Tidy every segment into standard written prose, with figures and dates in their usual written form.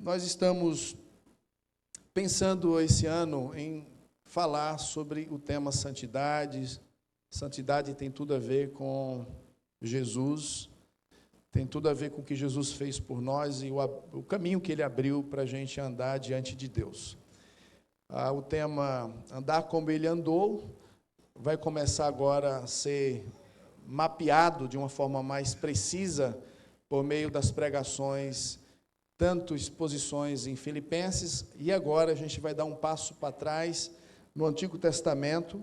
Nós estamos pensando esse ano em falar sobre o tema santidade. Santidade tem tudo a ver com Jesus, tem tudo a ver com o que Jesus fez por nós e o caminho que Ele abriu para a gente andar diante de Deus. O tema Andar como Ele andou vai começar agora a ser mapeado de uma forma mais precisa por meio das pregações, tanto exposições em Filipenses, e agora a gente vai dar um passo para trás no Antigo Testamento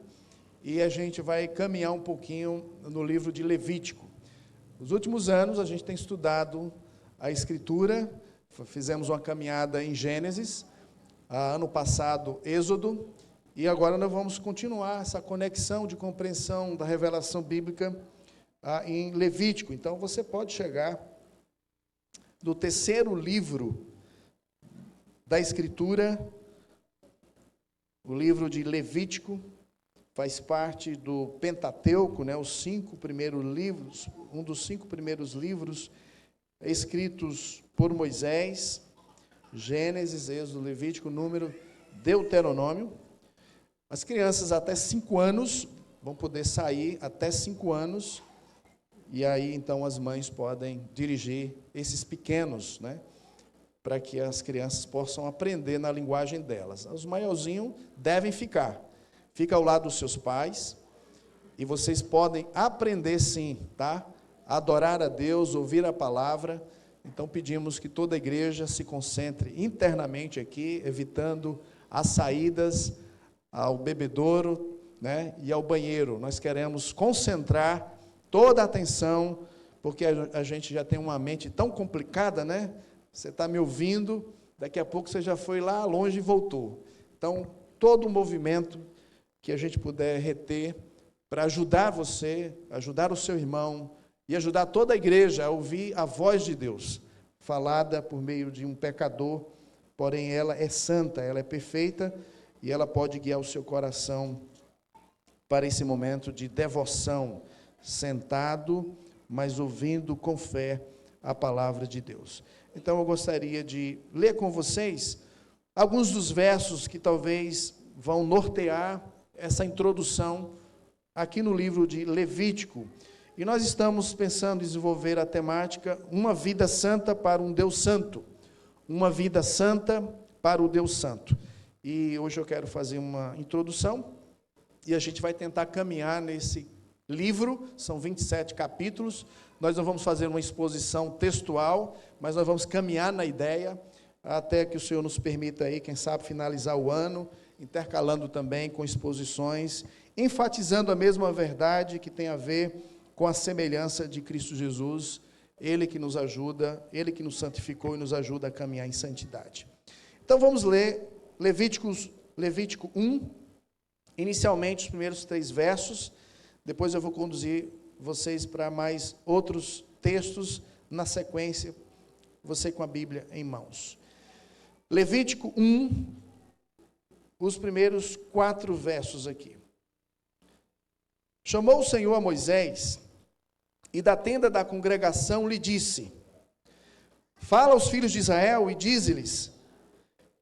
e a gente vai caminhar um pouquinho no livro de Levítico. Nos últimos anos a gente tem estudado a Escritura, fizemos uma caminhada em Gênesis, ano passado Êxodo, e agora nós vamos continuar essa conexão de compreensão da revelação bíblica em Levítico. Então você pode chegar do terceiro livro da Escritura, o livro de Levítico, faz parte do Pentateuco, os 5 primeiros livros, um dos 5 primeiros livros escritos por Moisés: Gênesis, Êxodo, Levítico, Número, Deuteronômio. As crianças até 5 anos vão poder sair até 5 anos, e aí então as mães podem dirigir esses pequenos, para que as crianças possam aprender na linguagem delas. Os maiorzinhos devem fica ao lado dos seus pais, e vocês podem aprender sim, a adorar a Deus, ouvir a palavra. Então pedimos que toda a igreja se concentre internamente aqui, evitando as saídas ao bebedouro, e ao banheiro. Nós queremos concentrar toda a atenção, porque a gente já tem uma mente tão complicada, Você está me ouvindo, daqui a pouco você já foi lá longe e voltou. Então, todo o movimento que a gente puder reter para ajudar você, ajudar o seu irmão e ajudar toda a igreja a ouvir a voz de Deus, falada por meio de um pecador, porém ela é santa, ela é perfeita, e ela pode guiar o seu coração para esse momento de devoção, sentado, mas ouvindo com fé a palavra de Deus. Então eu gostaria de ler com vocês alguns dos versos que talvez vão nortear essa introdução aqui no livro de Levítico. E nós estamos pensando em desenvolver a temática Uma Vida Santa para um Deus Santo. Uma Vida Santa para o Deus Santo. E hoje eu quero fazer uma introdução, e a gente vai tentar caminhar nesse livro, são 27 capítulos, nós não vamos fazer uma exposição textual, mas nós vamos caminhar na ideia, até que o Senhor nos permita aí, quem sabe, finalizar o ano, intercalando também com exposições, enfatizando a mesma verdade que tem a ver com a semelhança de Cristo Jesus, Ele que nos ajuda, Ele que nos santificou e nos ajuda a caminhar em santidade. Então vamos ler Levítico 1, inicialmente os primeiros 3 versos, depois eu vou conduzir vocês para mais outros textos na sequência, você com a Bíblia em mãos. Levítico 1, os primeiros 4 versos aqui. Chamou o Senhor a Moisés, e da tenda da congregação lhe disse: Fala aos filhos de Israel e dize-lhes: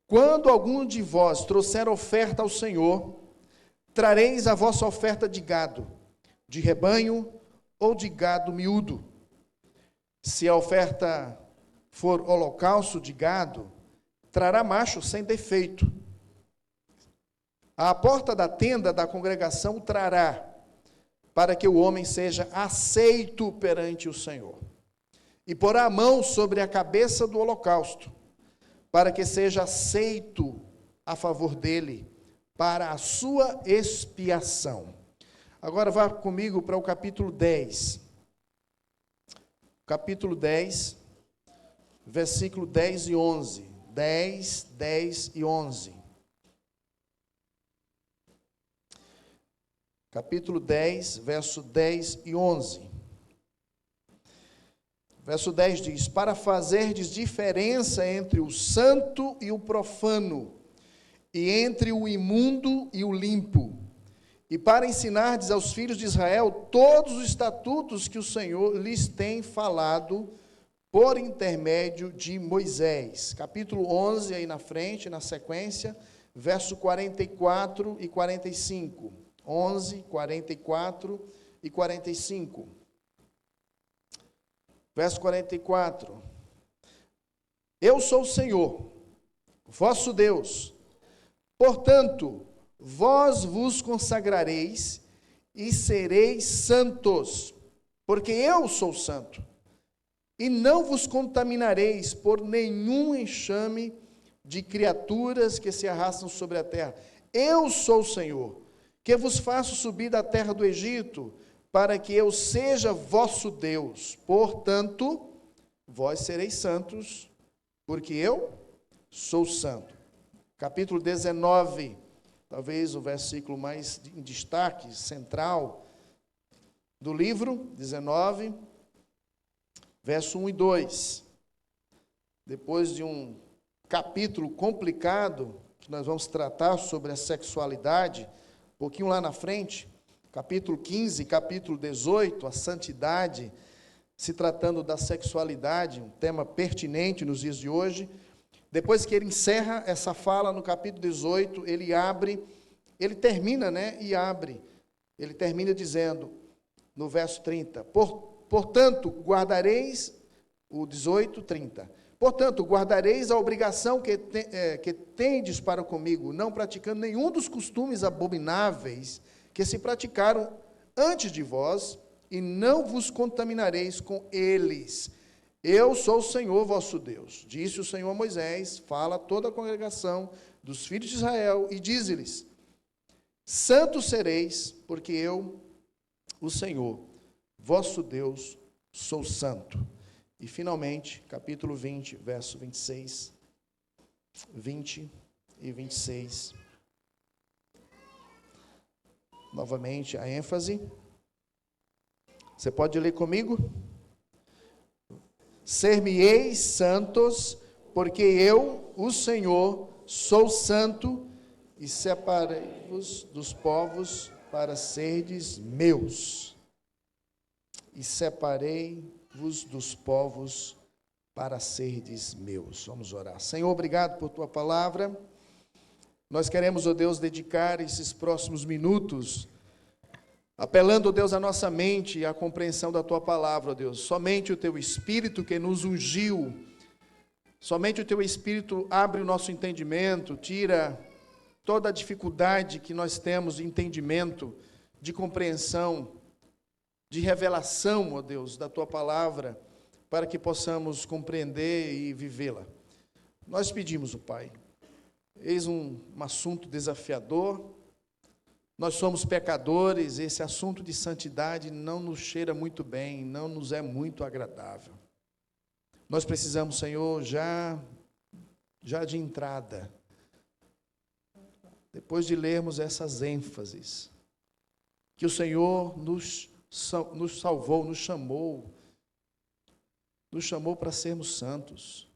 Quando algum de vós trouxer oferta ao Senhor, trareis a vossa oferta de gado, de rebanho ou de gado miúdo. Se a oferta for holocausto de gado, trará macho sem defeito. À porta da tenda da congregação trará, para que o homem seja aceito perante o Senhor. E porá a mão sobre a cabeça do holocausto, para que seja aceito a favor dele, para a sua expiação. Agora vá comigo para o capítulo 10. Capítulo 10, versículo 10 e 11. 10 e 11. Capítulo 10, verso 10 e 11. Verso 10 diz: Para fazerdes diferença entre o santo e o profano, e entre o imundo e o limpo, e para ensinardes aos filhos de Israel todos os estatutos que o Senhor lhes tem falado por intermédio de Moisés. Capítulo 11, aí na frente, na sequência, verso 44 e 45. 11, 44 e 45. Verso 44. Eu sou o Senhor, vosso Deus. Portanto, vós vos consagrareis e sereis santos, porque eu sou santo. E não vos contaminareis por nenhum enxame de criaturas que se arrastam sobre a terra. Eu sou o Senhor, que vos faço subir da terra do Egito, para que eu seja vosso Deus. Portanto, vós sereis santos, porque eu sou santo. Capítulo 19, talvez o versículo mais em destaque, central do livro, 19, verso 1 e 2. Depois de um capítulo complicado, que nós vamos tratar sobre a sexualidade, um pouquinho lá na frente, capítulo 15, capítulo 18, a santidade, se tratando da sexualidade, um tema pertinente nos dias de hoje. Depois que ele encerra essa fala no capítulo 18, ele termina, e abre. Ele termina dizendo, no verso 30, portanto, guardareis, o 18, 30, portanto, guardareis a obrigação que tendes para comigo, não praticando nenhum dos costumes abomináveis que se praticaram antes de vós, e não vos contaminareis com eles. Eu sou o Senhor vosso Deus. Disse o Senhor a Moisés, fala a toda a congregação dos filhos de Israel, e dize-lhes, santos sereis, porque eu, o Senhor, vosso Deus, sou santo. E finalmente, capítulo 20, verso 26, 20 e 26. Novamente, a ênfase. Você pode ler comigo? Ser-me-eis santos, porque eu, o Senhor, sou santo, e separei-vos dos povos para serdes meus. E separei-vos dos povos para serdes meus. Vamos orar. Senhor, obrigado por tua palavra. Nós queremos, ó Deus, dedicar esses próximos minutos apelando, ó Deus, a nossa mente e a compreensão da tua palavra, ó Deus. Somente o teu Espírito que nos ungiu, somente o teu Espírito abre o nosso entendimento, tira toda a dificuldade que nós temos de entendimento, de compreensão, de revelação, ó Deus, da tua palavra, para que possamos compreender e vivê-la. Nós pedimos, ó Pai, eis um assunto desafiador. Nós somos pecadores, esse assunto de santidade não nos cheira muito bem, não nos é muito agradável. Nós precisamos, Senhor, já de entrada, depois de lermos essas ênfases, que o Senhor nos salvou, nos chamou para sermos santos,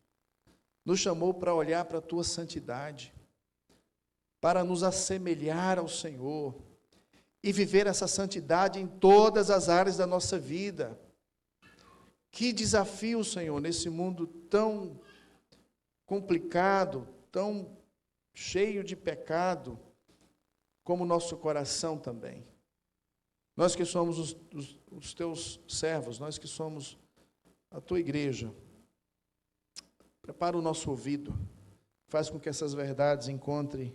nos chamou para olhar para a tua santidade, para nos assemelhar ao Senhor e viver essa santidade em todas as áreas da nossa vida. Que desafio, Senhor, nesse mundo tão complicado, tão cheio de pecado, como o nosso coração também. Nós que somos os teus servos, nós que somos a tua igreja, prepara o nosso ouvido, faz com que essas verdades encontrem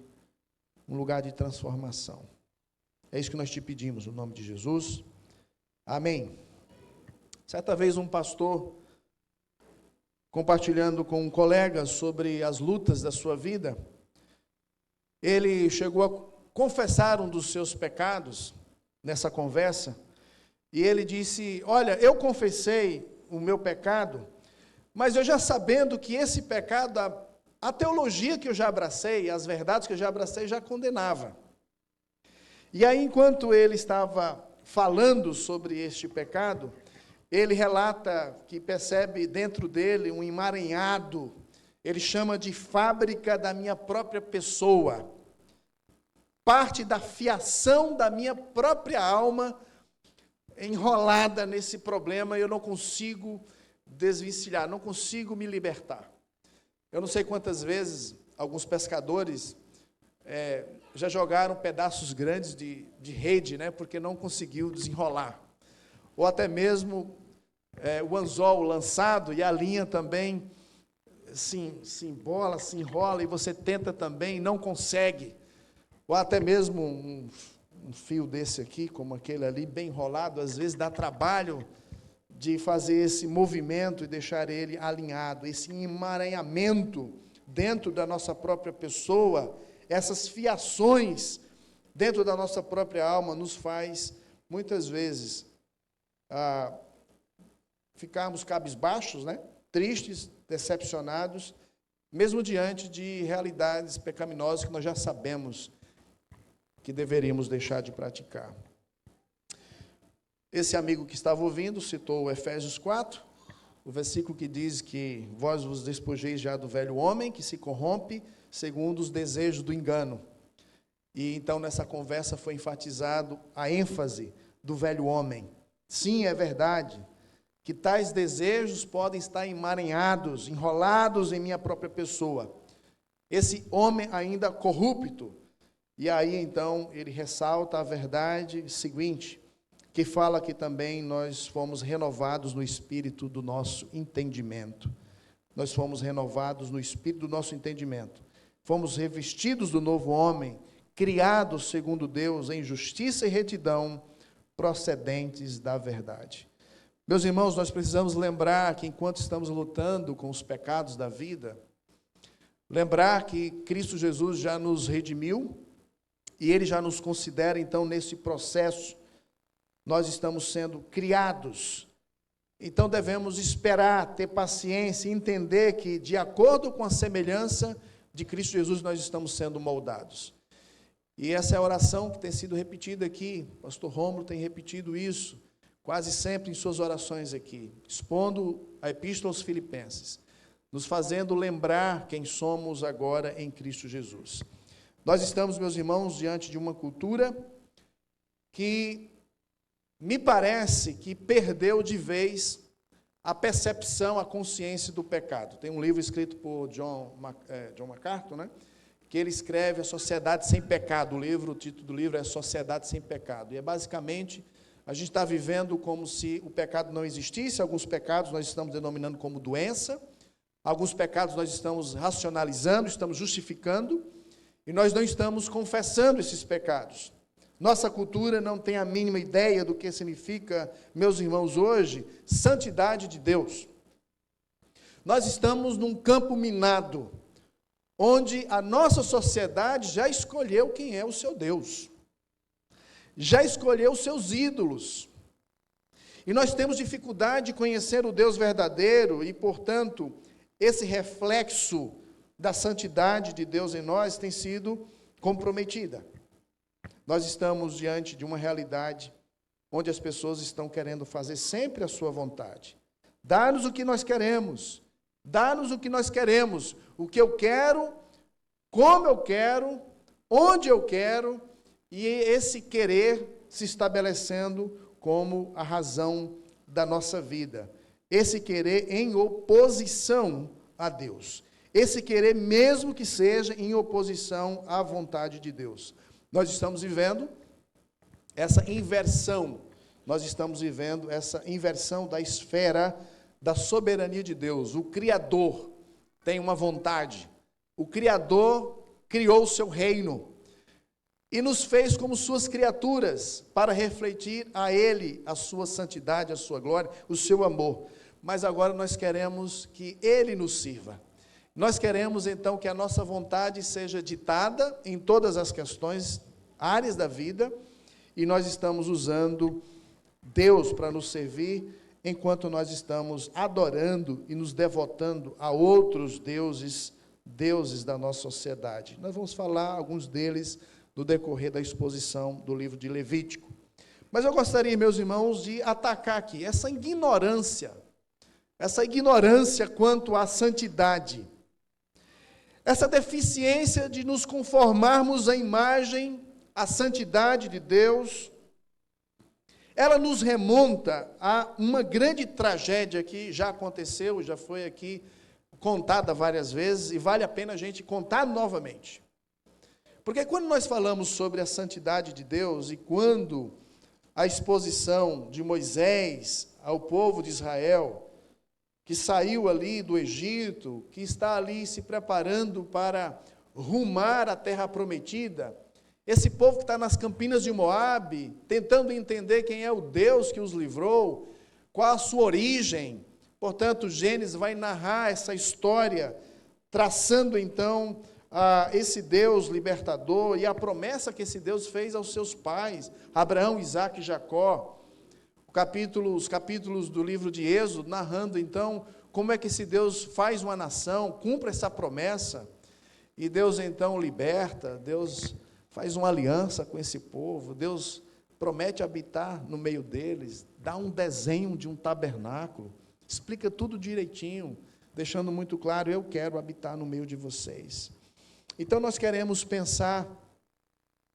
um lugar de transformação. É isso que nós te pedimos, no nome de Jesus. Amém. Certa vez um pastor, compartilhando com um colega sobre as lutas da sua vida, ele chegou a confessar um dos seus pecados nessa conversa, e ele disse, olha, eu confessei o meu pecado, mas eu já sabendo que esse pecado, a teologia que eu já abracei, as verdades que eu já abracei, já condenava. E aí, enquanto ele estava falando sobre este pecado, ele relata que percebe dentro dele um emaranhado, ele chama de fábrica da minha própria pessoa, parte da fiação da minha própria alma enrolada nesse problema, eu não consigo desvencilhar, não consigo me libertar. Eu não sei quantas vezes alguns pescadores já jogaram pedaços grandes de rede, né, porque não conseguiu desenrolar. Ou até mesmo o anzol lançado e a linha também se embola, se enrola, e você tenta também, não consegue. Ou até mesmo um fio desse aqui, como aquele ali, bem enrolado, às vezes dá trabalho de fazer esse movimento e deixar ele alinhado, esse emaranhamento dentro da nossa própria pessoa, essas fiações dentro da nossa própria alma nos faz, muitas vezes, ficarmos cabisbaixos, né? Tristes, decepcionados, mesmo diante de realidades pecaminosas que nós já sabemos que deveríamos deixar de praticar. Esse amigo que estava ouvindo citou o Efésios 4, o versículo que diz que vós vos despojeis já do velho homem, que se corrompe segundo os desejos do engano. E então nessa conversa foi enfatizado a ênfase do velho homem. Sim, é verdade que tais desejos podem estar emaranhados, enrolados em minha própria pessoa. Esse homem ainda corrupto. E aí então ele ressalta a verdade seguinte, que fala que também nós fomos renovados no espírito do nosso entendimento. Nós fomos renovados no espírito do nosso entendimento. Fomos revestidos do novo homem, criados segundo Deus em justiça e retidão, procedentes da verdade. Meus irmãos, nós precisamos lembrar que enquanto estamos lutando com os pecados da vida, lembrar que Cristo Jesus já nos redimiu, e Ele já nos considera, então, nesse processo, nós estamos sendo criados. Então devemos esperar, ter paciência, entender que, de acordo com a semelhança de Cristo Jesus, nós estamos sendo moldados. E essa é a oração que tem sido repetida aqui, o pastor Rômulo tem repetido isso, quase sempre em suas orações aqui, expondo a Epístola aos Filipenses, nos fazendo lembrar quem somos agora em Cristo Jesus. Nós estamos, meus irmãos, diante de uma cultura que me parece que perdeu de vez a percepção, a consciência do pecado. Tem um livro escrito por John MacArthur, né? Que ele escreve A Sociedade Sem Pecado. O título do livro é Sociedade Sem Pecado. E é basicamente, a gente está vivendo como se o pecado não existisse. Alguns pecados nós estamos denominando como doença. Alguns pecados nós estamos racionalizando, estamos justificando. E nós não estamos confessando esses pecados. Nossa cultura não tem a mínima ideia do que significa, meus irmãos, hoje, santidade de Deus. Nós estamos num campo minado, onde a nossa sociedade já escolheu quem é o seu Deus. Já escolheu os seus ídolos. E nós temos dificuldade de conhecer o Deus verdadeiro e, portanto, esse reflexo da santidade de Deus em nós tem sido comprometida. Nós estamos diante de uma realidade onde as pessoas estão querendo fazer sempre a sua vontade. Dá-nos o que nós queremos. Dá-nos o que nós queremos. O que eu quero, como eu quero, onde eu quero, e esse querer se estabelecendo como a razão da nossa vida. Esse querer em oposição a Deus. Esse querer, mesmo que seja em oposição à vontade de Deus. Nós estamos vivendo essa inversão. Nós estamos vivendo essa inversão da esfera da soberania de Deus. O Criador tem uma vontade. O Criador criou o seu reino e nos fez como suas criaturas para refletir a Ele a sua santidade, a sua glória, o seu amor. Mas agora nós queremos que Ele nos sirva. Nós queremos, então, que a nossa vontade seja ditada em todas as questões, áreas da vida, e nós estamos usando Deus para nos servir, enquanto nós estamos adorando e nos devotando a outros deuses da nossa sociedade. Nós vamos falar alguns deles no decorrer da exposição do livro de Levítico. Mas eu gostaria, meus irmãos, de atacar aqui essa ignorância quanto à santidade. Essa deficiência de nos conformarmos à imagem, à santidade de Deus, ela nos remonta a uma grande tragédia que já aconteceu, já foi aqui contada várias vezes, e vale a pena a gente contar novamente. Porque quando nós falamos sobre a santidade de Deus, e quando a exposição de Moisés ao povo de Israel, que saiu ali do Egito, que está ali se preparando para rumar à terra prometida, esse povo que está nas campinas de Moabe, tentando entender quem é o Deus que os livrou, qual a sua origem. Portanto, Gênesis vai narrar essa história, traçando então esse Deus libertador e a promessa que esse Deus fez aos seus pais, Abraão, Isaque e Jacó. Os capítulos do livro de Êxodo, narrando então como é que esse Deus faz uma nação, cumpre essa promessa, e Deus então liberta, Deus faz uma aliança com esse povo, Deus promete habitar no meio deles, dá um desenho de um tabernáculo, explica tudo direitinho, deixando muito claro, eu quero habitar no meio de vocês. Então nós queremos pensar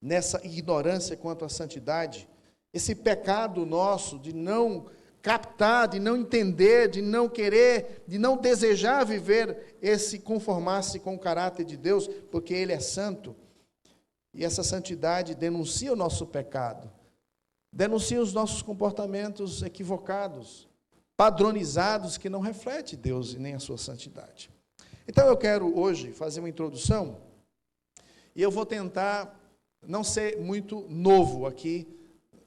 nessa ignorância quanto à santidade, esse pecado nosso de não captar, de não entender, de não querer, de não desejar viver conformar-se com o caráter de Deus, porque Ele é santo. E essa santidade denuncia o nosso pecado, denuncia os nossos comportamentos equivocados, padronizados, que não refletem Deus e nem a sua santidade. Então eu quero hoje fazer uma introdução, e eu vou tentar não ser muito novo aqui,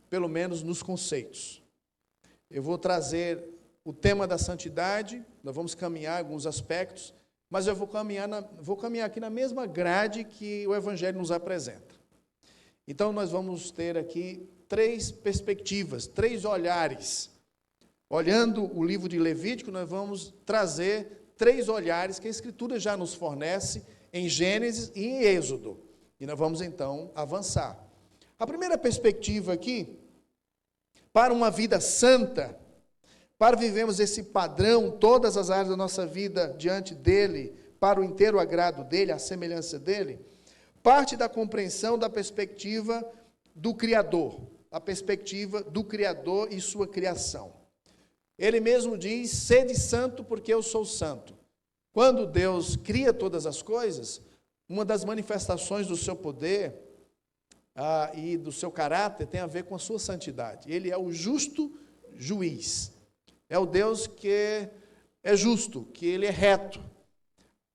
pelo menos nos conceitos. Eu vou trazer o tema da santidade, nós vamos caminhar alguns aspectos, mas eu vou caminhar aqui na mesma grade que o Evangelho nos apresenta. Então, nós vamos ter aqui 3 perspectivas, 3 olhares. Olhando o livro de Levítico, nós vamos trazer 3 olhares que a Escritura já nos fornece em Gênesis e em Êxodo. E nós vamos, então, avançar. A primeira perspectiva aqui, para uma vida santa, para vivermos esse padrão, todas as áreas da nossa vida diante dele, para o inteiro agrado dele, a semelhança dele, parte da compreensão da perspectiva do Criador, a perspectiva do Criador e sua criação. Ele mesmo diz, sede santo porque eu sou santo. Quando Deus cria todas as coisas, uma das manifestações do seu poder e do seu caráter tem a ver com a sua santidade. Ele é o justo juiz. É o Deus que é justo, que ele é reto,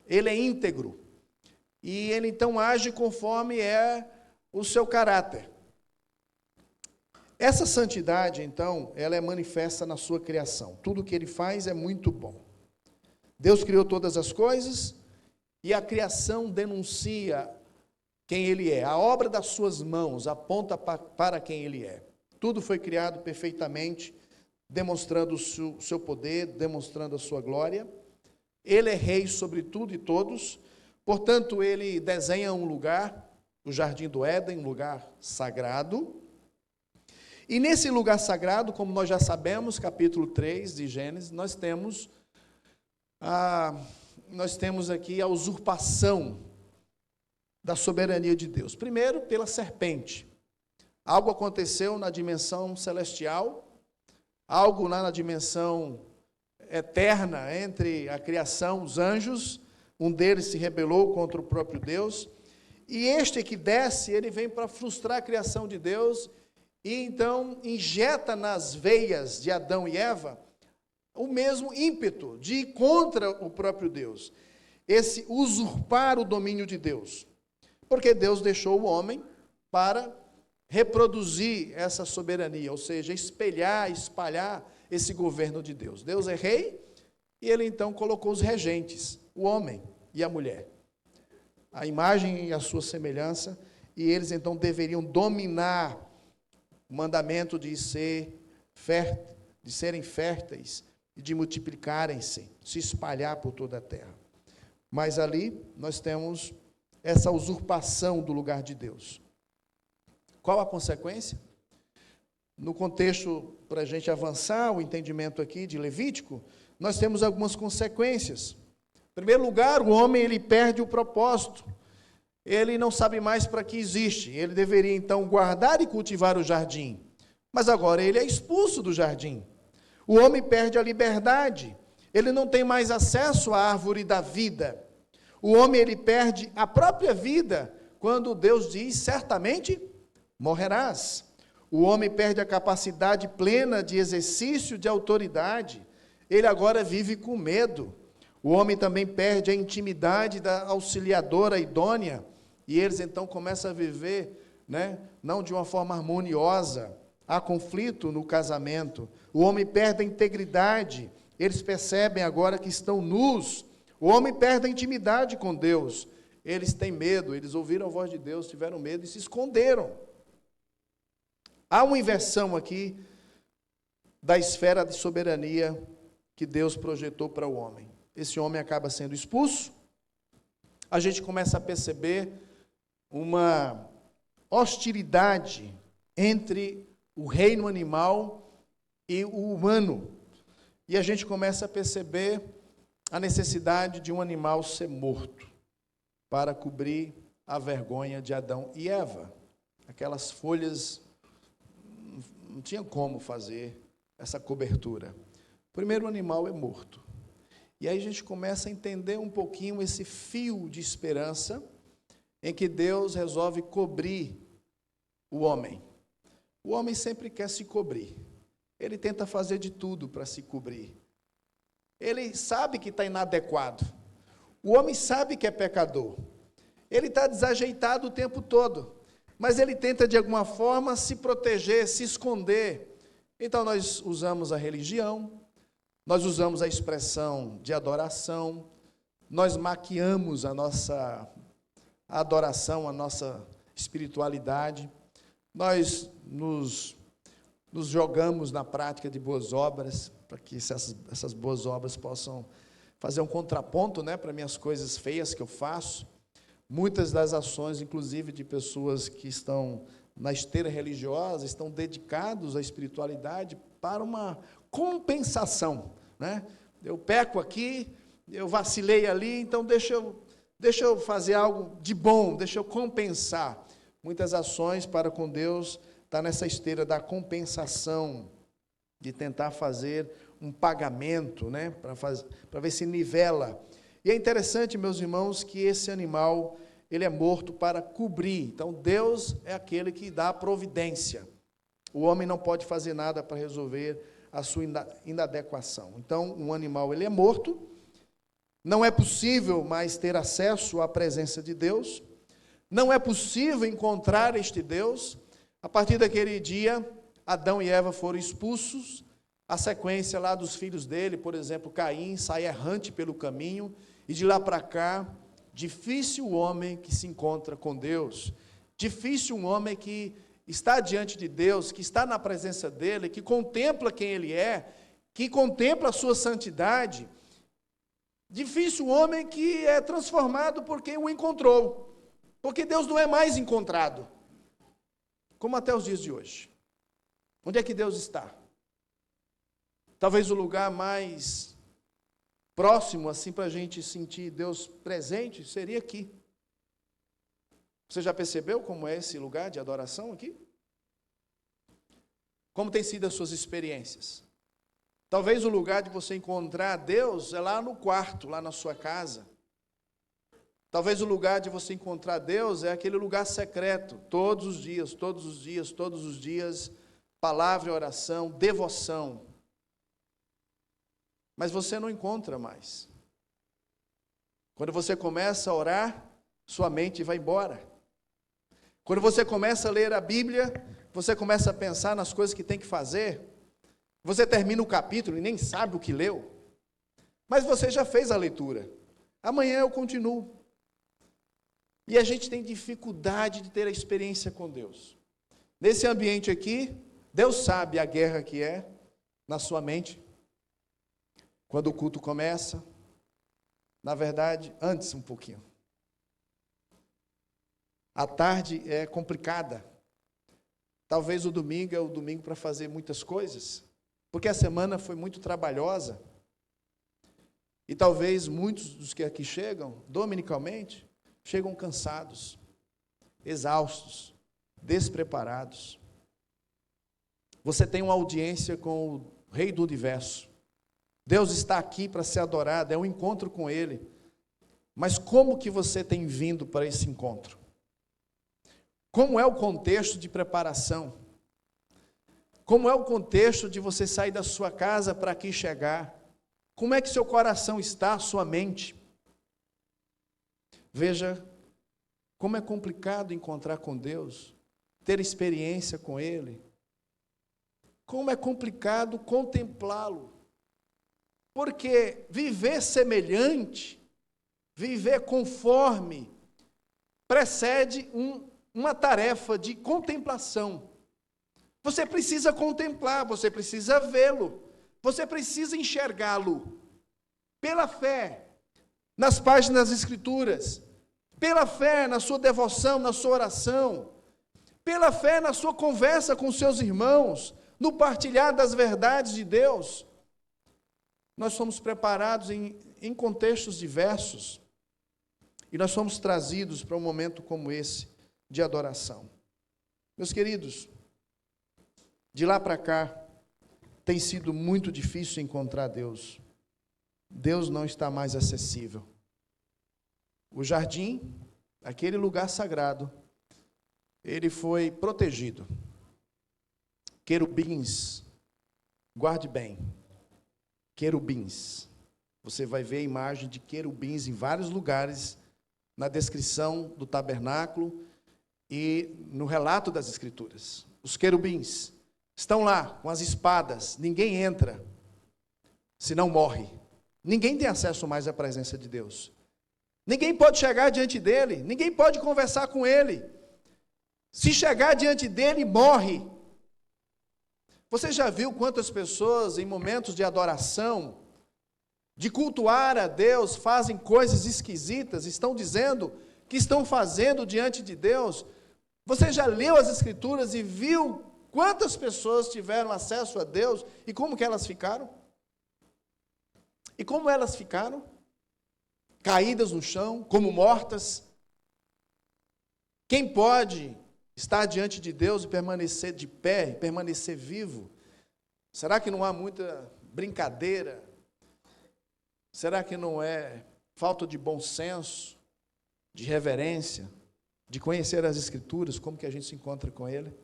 ele é íntegro. E ele então age conforme é o seu caráter. Essa santidade, então, ela é manifesta na sua criação. Tudo que ele faz é muito bom. Deus criou todas as coisas e a criação denuncia quem ele é. A obra das suas mãos aponta para quem ele é. Tudo foi criado perfeitamente, demonstrando o seu poder, demonstrando a sua glória. Ele é rei sobre tudo e todos. Portanto, ele desenha um lugar, o Jardim do Éden, um lugar sagrado. E nesse lugar sagrado, como nós já sabemos, capítulo 3 de Gênesis, nós temos aqui a usurpação da soberania de Deus. Primeiro, pela serpente. Algo aconteceu na dimensão celestial, algo lá na dimensão eterna, entre a criação, os anjos, um deles se rebelou contra o próprio Deus, e este que desce, ele vem para frustrar a criação de Deus, e então injeta nas veias de Adão e Eva o mesmo ímpeto de ir contra o próprio Deus, esse usurpar o domínio de Deus, porque Deus deixou o homem para reproduzir essa soberania, ou seja, espalhar esse governo de Deus. Deus é rei, e ele então colocou os regentes, o homem e a mulher, a imagem e a sua semelhança, e eles então deveriam dominar o mandamento de serem férteis e de multiplicarem-se, se espalhar por toda a terra. Mas ali nós temos essa usurpação do lugar de Deus. Qual a consequência? No contexto, para a gente avançar o entendimento aqui de Levítico, nós temos algumas consequências. Em primeiro lugar, o homem ele perde o propósito. Ele não sabe mais para que existe. Ele deveria, então, guardar e cultivar o jardim. Mas agora ele é expulso do jardim. O homem perde a liberdade. Ele não tem mais acesso à árvore da vida. O homem, ele perde a própria vida quando Deus diz, certamente morrerás. O homem perde a capacidade plena de exercício de autoridade. Ele agora vive com medo. O homem também perde a intimidade da auxiliadora idônea. E eles então começam a viver, não de uma forma harmoniosa. Há conflito no casamento. O homem perde a integridade. Eles percebem agora que estão nus. O homem perde a intimidade com Deus. Eles têm medo, eles ouviram a voz de Deus, tiveram medo e se esconderam. Há uma inversão aqui da esfera de soberania que Deus projetou para o homem. Esse homem acaba sendo expulso. A gente começa a perceber uma hostilidade entre o reino animal e o humano. E a gente começa a perceber a necessidade de um animal ser morto para cobrir a vergonha de Adão e Eva. Aquelas folhas, não tinha como fazer essa cobertura. O primeiro animal é morto. E aí a gente começa a entender um pouquinho esse fio de esperança em que Deus resolve cobrir o homem. O homem sempre quer se cobrir. Ele tenta fazer de tudo para se cobrir. Ele sabe que está inadequado. O homem sabe que é pecador. Ele está desajeitado o tempo todo. Mas ele tenta, de alguma forma, se proteger, se esconder. Então, nós usamos a religião, nós usamos a expressão de adoração, nós maquiamos a nossa adoração, a nossa espiritualidade, nós nos jogamos na prática de boas obras, para que essas boas obras possam fazer um contraponto, para minhas coisas feias que eu faço. Muitas das ações, inclusive, de pessoas que estão na esteira religiosa, estão dedicados à espiritualidade para uma compensação. Eu peco aqui, eu vacilei ali, então deixa eu fazer algo de bom, deixa eu compensar. Muitas ações para com Deus está nessa esteira da compensação, de tentar fazer um pagamento, para ver se nivela. E é interessante, meus irmãos, que esse animal, ele é morto para cobrir. Então, Deus é aquele que dá a providência. O homem não pode fazer nada para resolver a sua inadequação. Então, um animal, ele é morto. Não é possível mais ter acesso à presença de Deus. Não é possível encontrar este Deus. A partir daquele dia, Adão e Eva foram expulsos. A sequência lá dos filhos dele, por exemplo, Caim, sai errante pelo caminho. E de lá para cá, difícil o homem que se encontra com Deus. Difícil um homem que está diante de Deus, que está na presença dele, que contempla quem ele é, que contempla a sua santidade. Difícil o homem que é transformado por quem o encontrou. Porque Deus não é mais encontrado. Como até os dias de hoje. Onde é que Deus está? Talvez o lugar mais próximo, assim, para a gente sentir Deus presente, seria aqui. Você já percebeu como é esse lugar de adoração aqui? Como tem sido as suas experiências? Talvez o lugar de você encontrar Deus é lá no quarto, lá na sua casa. Talvez o lugar de você encontrar Deus é aquele lugar secreto, todos os dias, todos os dias, todos os dias, palavra e oração, devoção. Mas você não encontra mais. Quando você começa a orar, sua mente vai embora. Quando você começa a ler a Bíblia, você começa a pensar nas coisas que tem que fazer. Você termina o capítulo e nem sabe o que leu. Mas você já fez a leitura. Amanhã eu continuo. E a gente tem dificuldade de ter a experiência com Deus. Nesse ambiente aqui, Deus sabe a guerra que é na sua mente. Quando o culto começa, na verdade, antes um pouquinho. A tarde é complicada. Talvez o domingo é o domingo para fazer muitas coisas, porque a semana foi muito trabalhosa. E talvez muitos dos que aqui chegam, dominicalmente, chegam cansados, exaustos, despreparados. Você tem uma audiência com o Rei do Universo. Deus está aqui para ser adorado, é um encontro com Ele. Mas como que você tem vindo para esse encontro? Como é o contexto de preparação? Como é o contexto de você sair da sua casa para aqui chegar? Como é que seu coração está, sua mente? Veja como é complicado encontrar com Deus, ter experiência com Ele. Como é complicado contemplá-lo. Porque viver semelhante, viver conforme, precede uma tarefa de contemplação. Você precisa contemplar, você precisa vê-lo, você precisa enxergá-lo. Pela fé, nas páginas das Escrituras, pela fé na sua devoção, na sua oração, pela fé na sua conversa com seus irmãos, no partilhar das verdades de Deus. Nós somos preparados em contextos diversos e nós somos trazidos para um momento como esse de adoração. Meus queridos, de lá para cá tem sido muito difícil encontrar Deus. Deus não está mais acessível. O jardim, aquele lugar sagrado, ele foi protegido. Querubins, guarde bem, querubins. Você vai ver a imagem de querubins em vários lugares, na descrição do tabernáculo e no relato das Escrituras. Os querubins estão lá com as espadas, ninguém entra, senão morre. Ninguém tem acesso mais à presença de Deus. Ninguém pode chegar diante dele, ninguém pode conversar com ele. Se chegar diante dele, morre. Você já viu quantas pessoas em momentos de adoração, de cultuar a Deus, fazem coisas esquisitas, estão dizendo que estão fazendo diante de Deus? Você já leu as Escrituras e viu quantas pessoas tiveram acesso a Deus e como que elas ficaram? E como elas ficaram? Caídas no chão, como mortas. Quem pode estar diante de Deus e permanecer de pé, permanecer vivo? Será que não há muita brincadeira? Será que não é falta de bom senso, de reverência, de conhecer as Escrituras, como que a gente se encontra com Ele?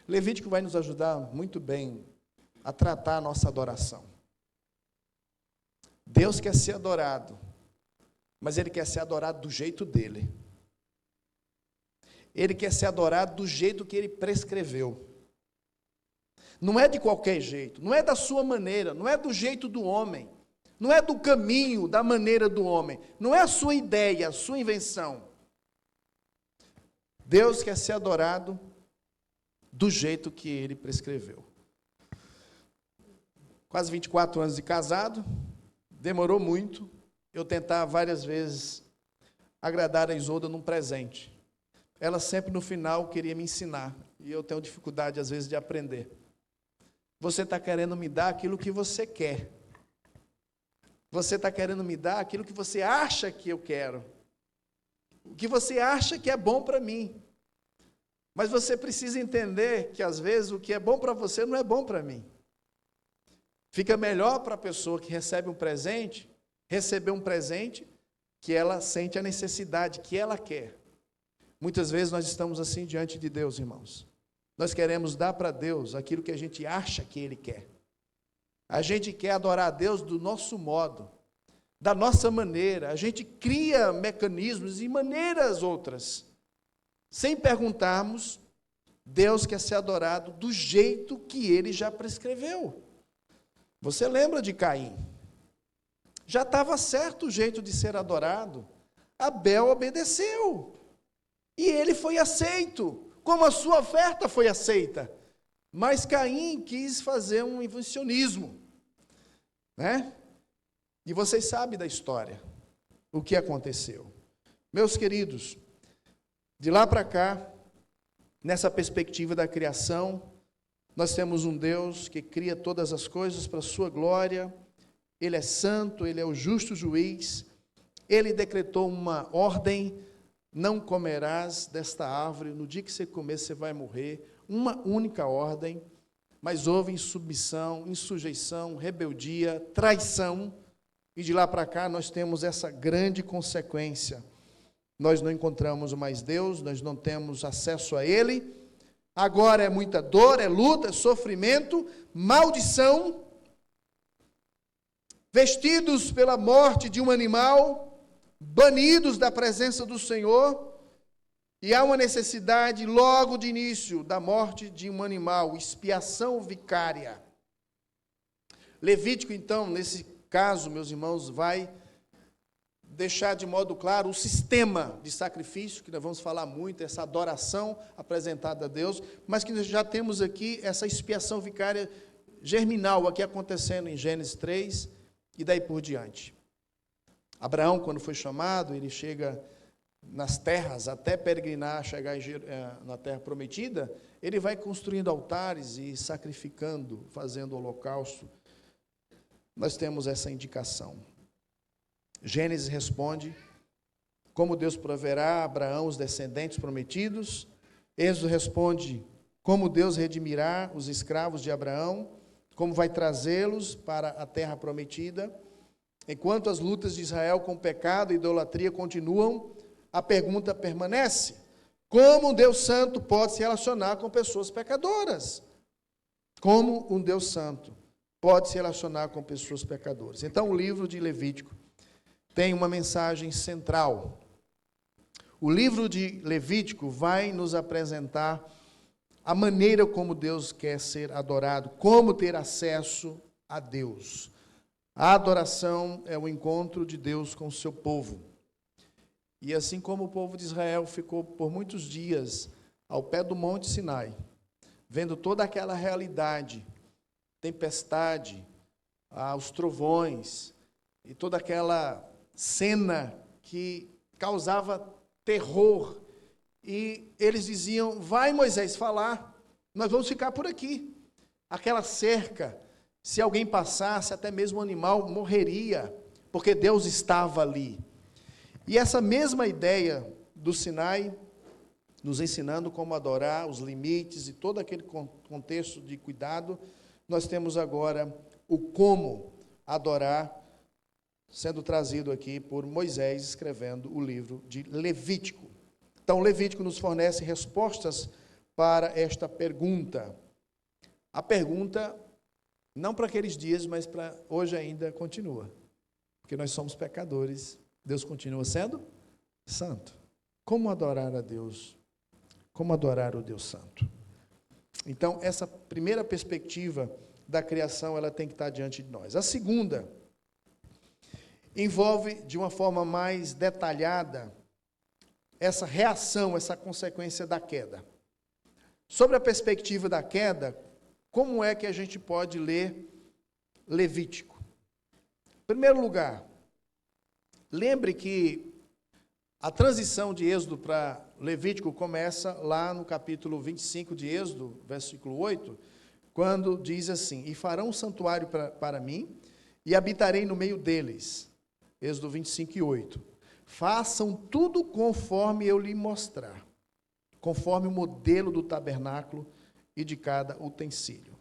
Levítico vai nos ajudar muito bem a tratar a nossa adoração. Deus quer ser adorado, mas Ele quer ser adorado do jeito dEle. Ele quer ser adorado do jeito que Ele prescreveu. Não é de qualquer jeito, não é da sua maneira, não é do jeito do homem, não é do caminho, da maneira do homem, não é a sua ideia, a sua invenção. Deus quer ser adorado do jeito que Ele prescreveu. Quase 24 anos de casado, demorou muito, eu tentar várias vezes agradar a Isolda num presente. Ela sempre no final queria me ensinar, e eu tenho dificuldade às vezes de aprender. Você está querendo me dar aquilo que você quer. Você está querendo me dar aquilo que você acha que eu quero. O que você acha que é bom para mim. Mas você precisa entender que às vezes o que é bom para você não é bom para mim. Fica melhor para a pessoa que recebe um presente, receber um presente que ela sente a necessidade, que ela quer. Muitas vezes nós estamos assim diante de Deus, irmãos. Nós queremos dar para Deus aquilo que a gente acha que Ele quer. A gente quer adorar a Deus do nosso modo, da nossa maneira. A gente cria mecanismos e maneiras outras. Sem perguntarmos, Deus quer ser adorado do jeito que Ele já prescreveu. Você lembra de Caim? Já estava certo o jeito de ser adorado. Abel obedeceu. E ele foi aceito, como a sua oferta foi aceita. Mas Caim quis fazer um invencionismo, né? E vocês sabem da história, o que aconteceu. Meus queridos, de lá para cá, nessa perspectiva da criação, nós temos um Deus que cria todas as coisas para a sua glória. Ele é santo, Ele é o justo juiz. Ele decretou uma ordem: não comerás desta árvore, no dia que você comer você vai morrer. Uma única ordem. mas houve insubmissão, insujeição, rebeldia, traição, e de lá para cá nós temos essa grande consequência. Nós não encontramos mais Deus, nós não temos acesso a Ele, agora é muita dor, é luta, é sofrimento, maldição, vestidos pela morte de um animal, banidos da presença do Senhor, e há uma necessidade logo de início da morte de um animal, expiação vicária. Levítico, então, nesse caso, meus irmãos, vai deixar de modo claro o sistema de sacrifício, que nós vamos falar muito, essa adoração apresentada a Deus, mas que nós já temos aqui essa expiação vicária germinal aqui acontecendo em Gênesis 3 e daí por diante. Abraão, quando foi chamado, ele chega nas terras, até peregrinar, chegar na terra prometida, ele vai construindo altares e sacrificando, fazendo holocausto. Nós temos essa indicação. Gênesis responde como Deus proverá a Abraão os descendentes prometidos. Êxodo responde como Deus redimirá os escravos de Abraão, como vai trazê-los para a terra prometida. Enquanto as lutas de Israel com o pecado e idolatria continuam, a pergunta permanece: como um Deus santo pode se relacionar com pessoas pecadoras? Como um Deus santo pode se relacionar com pessoas pecadoras? Então, o livro de Levítico tem uma mensagem central. O livro de Levítico vai nos apresentar a maneira como Deus quer ser adorado, como ter acesso a Deus. A adoração é o encontro de Deus com o seu povo. E assim como o povo de Israel ficou por muitos dias ao pé do Monte Sinai, vendo toda aquela realidade, tempestade, os trovões e toda aquela cena que causava terror, e eles diziam: vai, Moisés, falar, nós vamos ficar por aqui. Aquela cerca, se alguém passasse, até mesmo o animal morreria, porque Deus estava ali. E essa mesma ideia do Sinai, nos ensinando como adorar, os limites e todo aquele contexto de cuidado, nós temos agora o como adorar, sendo trazido aqui por Moisés, escrevendo o livro de Levítico. Então, Levítico nos fornece respostas para esta pergunta. A pergunta, não para aqueles dias, mas para hoje ainda continua. Porque nós somos pecadores, Deus continua sendo santo. Como adorar a Deus? Como adorar o Deus santo? Então, essa primeira perspectiva da criação, ela tem que estar diante de nós. A segunda envolve, de uma forma mais detalhada, essa reação, essa consequência da queda. Sobre a perspectiva da queda, como é que a gente pode ler Levítico? Em primeiro lugar, lembre que a transição de Êxodo para Levítico começa lá no capítulo 25 de Êxodo, versículo 8, quando diz assim: e farão um santuário para mim, e habitarei no meio deles. Êxodo 25 e 8. Façam tudo conforme eu lhe mostrar, conforme o modelo do tabernáculo e de cada utensílio.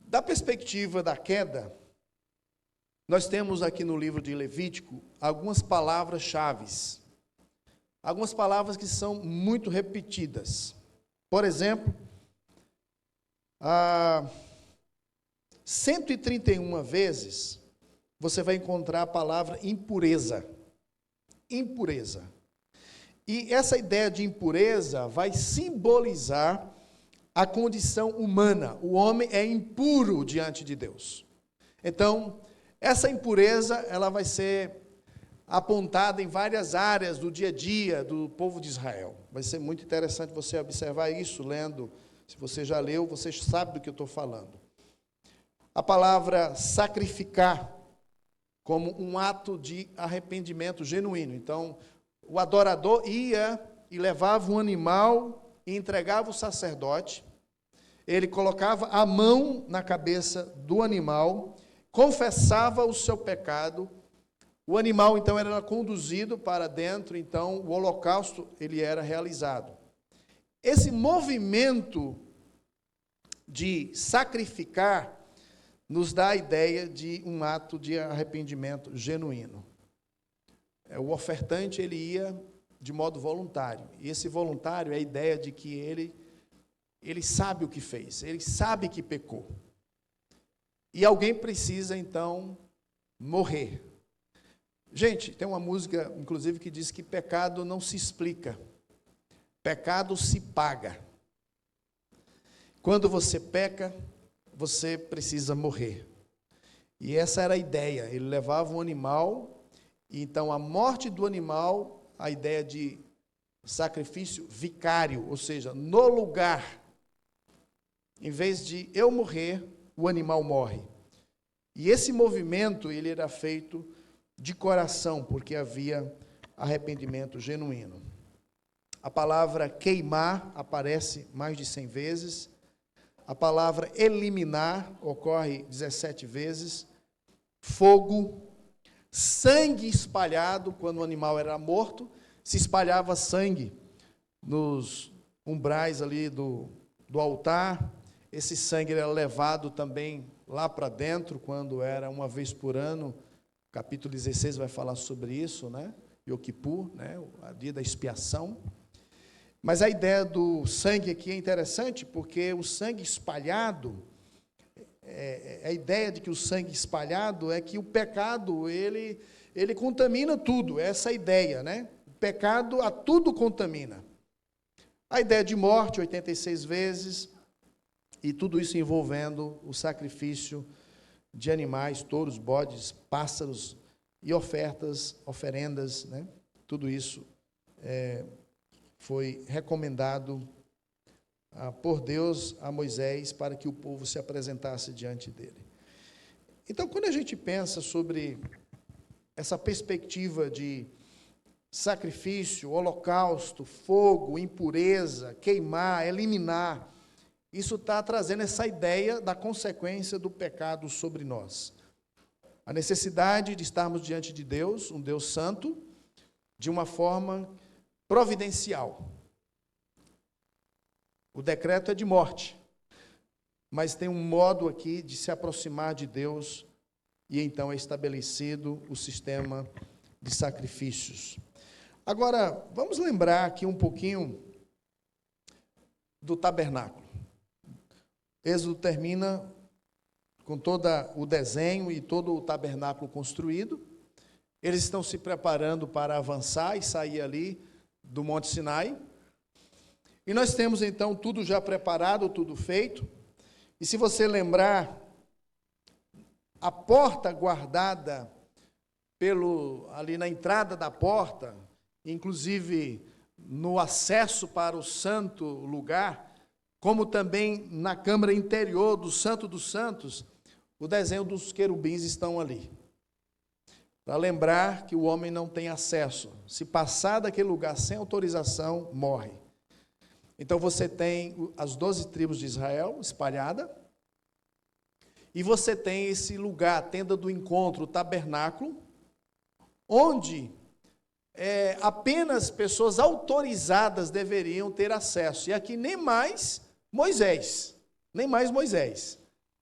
Da perspectiva da queda, nós temos aqui no livro de Levítico algumas palavras-chave, algumas palavras que são muito repetidas. Por exemplo, 131 vezes você vai encontrar a palavra impureza. Impureza. E essa ideia de impureza vai simbolizar a condição humana. O homem é impuro diante de Deus. Então, essa impureza, ela vai ser apontada em várias áreas do dia a dia do povo de Israel. Vai ser muito interessante você observar isso lendo. Se você já leu, você sabe do que eu estou falando. A palavra sacrificar, como um ato de arrependimento genuíno. Então, o adorador ia e levava um animal e entregava o sacerdote. Ele colocava a mão na cabeça do animal, confessava o seu pecado. O animal, então, era conduzido para dentro, então, o holocausto, ele era realizado. Esse movimento de sacrificar nos dá a ideia de um ato de arrependimento genuíno. O ofertante, ele ia de modo voluntário. E esse voluntário é a ideia de que ele sabe o que fez, ele sabe que pecou. E alguém precisa, então, morrer. Gente, tem uma música, inclusive, que diz que pecado não se explica, pecado se paga. Quando você peca, você precisa morrer. E essa era a ideia. Ele levava um animal, e então a morte do animal, a ideia de sacrifício vicário, ou seja, no lugar. Em vez de eu morrer, o animal morre. E esse movimento, ele era feito de coração, porque havia arrependimento genuíno. A palavra queimar aparece mais de 100 vezes. A palavra eliminar ocorre 17 vezes. Fogo, sangue espalhado, quando o animal era morto, se espalhava sangue nos umbrais ali do altar. Esse sangue era levado também lá para dentro, quando era uma vez por ano. Capítulo 16 vai falar sobre isso, né? Yom Kippur, né? O dia da expiação. Mas a ideia do sangue aqui é interessante, porque o sangue espalhado, a ideia de que o sangue espalhado é que o pecado, ele contamina tudo, essa é a ideia, né? O pecado a tudo contamina. A ideia de morte, 86 vezes, e tudo isso envolvendo o sacrifício de animais, touros, bodes, pássaros e oferendas, né? Tudo isso foi recomendado por Deus a Moisés para que o povo se apresentasse diante dele. Então, quando a gente pensa sobre essa perspectiva de sacrifício, holocausto, fogo, impureza, queimar, eliminar, isso está trazendo essa ideia da consequência do pecado sobre nós. A necessidade de estarmos diante de Deus, um Deus santo, de uma forma providencial. O decreto é de morte, mas tem um modo aqui de se aproximar de Deus, e então é estabelecido o sistema de sacrifícios. Agora, vamos lembrar aqui um pouquinho do tabernáculo. Êxodo termina com todo o desenho e todo o tabernáculo construído. Eles estão se preparando para avançar e sair ali do Monte Sinai. E nós temos então tudo já preparado, tudo feito. E se você lembrar, a porta guardada ali na entrada da porta, inclusive no acesso para o santo lugar, como também na câmara interior do Santo dos Santos, o desenho dos querubins estão ali. Para lembrar que o homem não tem acesso. Se passar daquele lugar sem autorização, morre. Então você tem as 12 tribos de Israel espalhadas, e você tem esse lugar, a tenda do encontro, o tabernáculo, onde apenas pessoas autorizadas deveriam ter acesso. E aqui nem mais Moisés.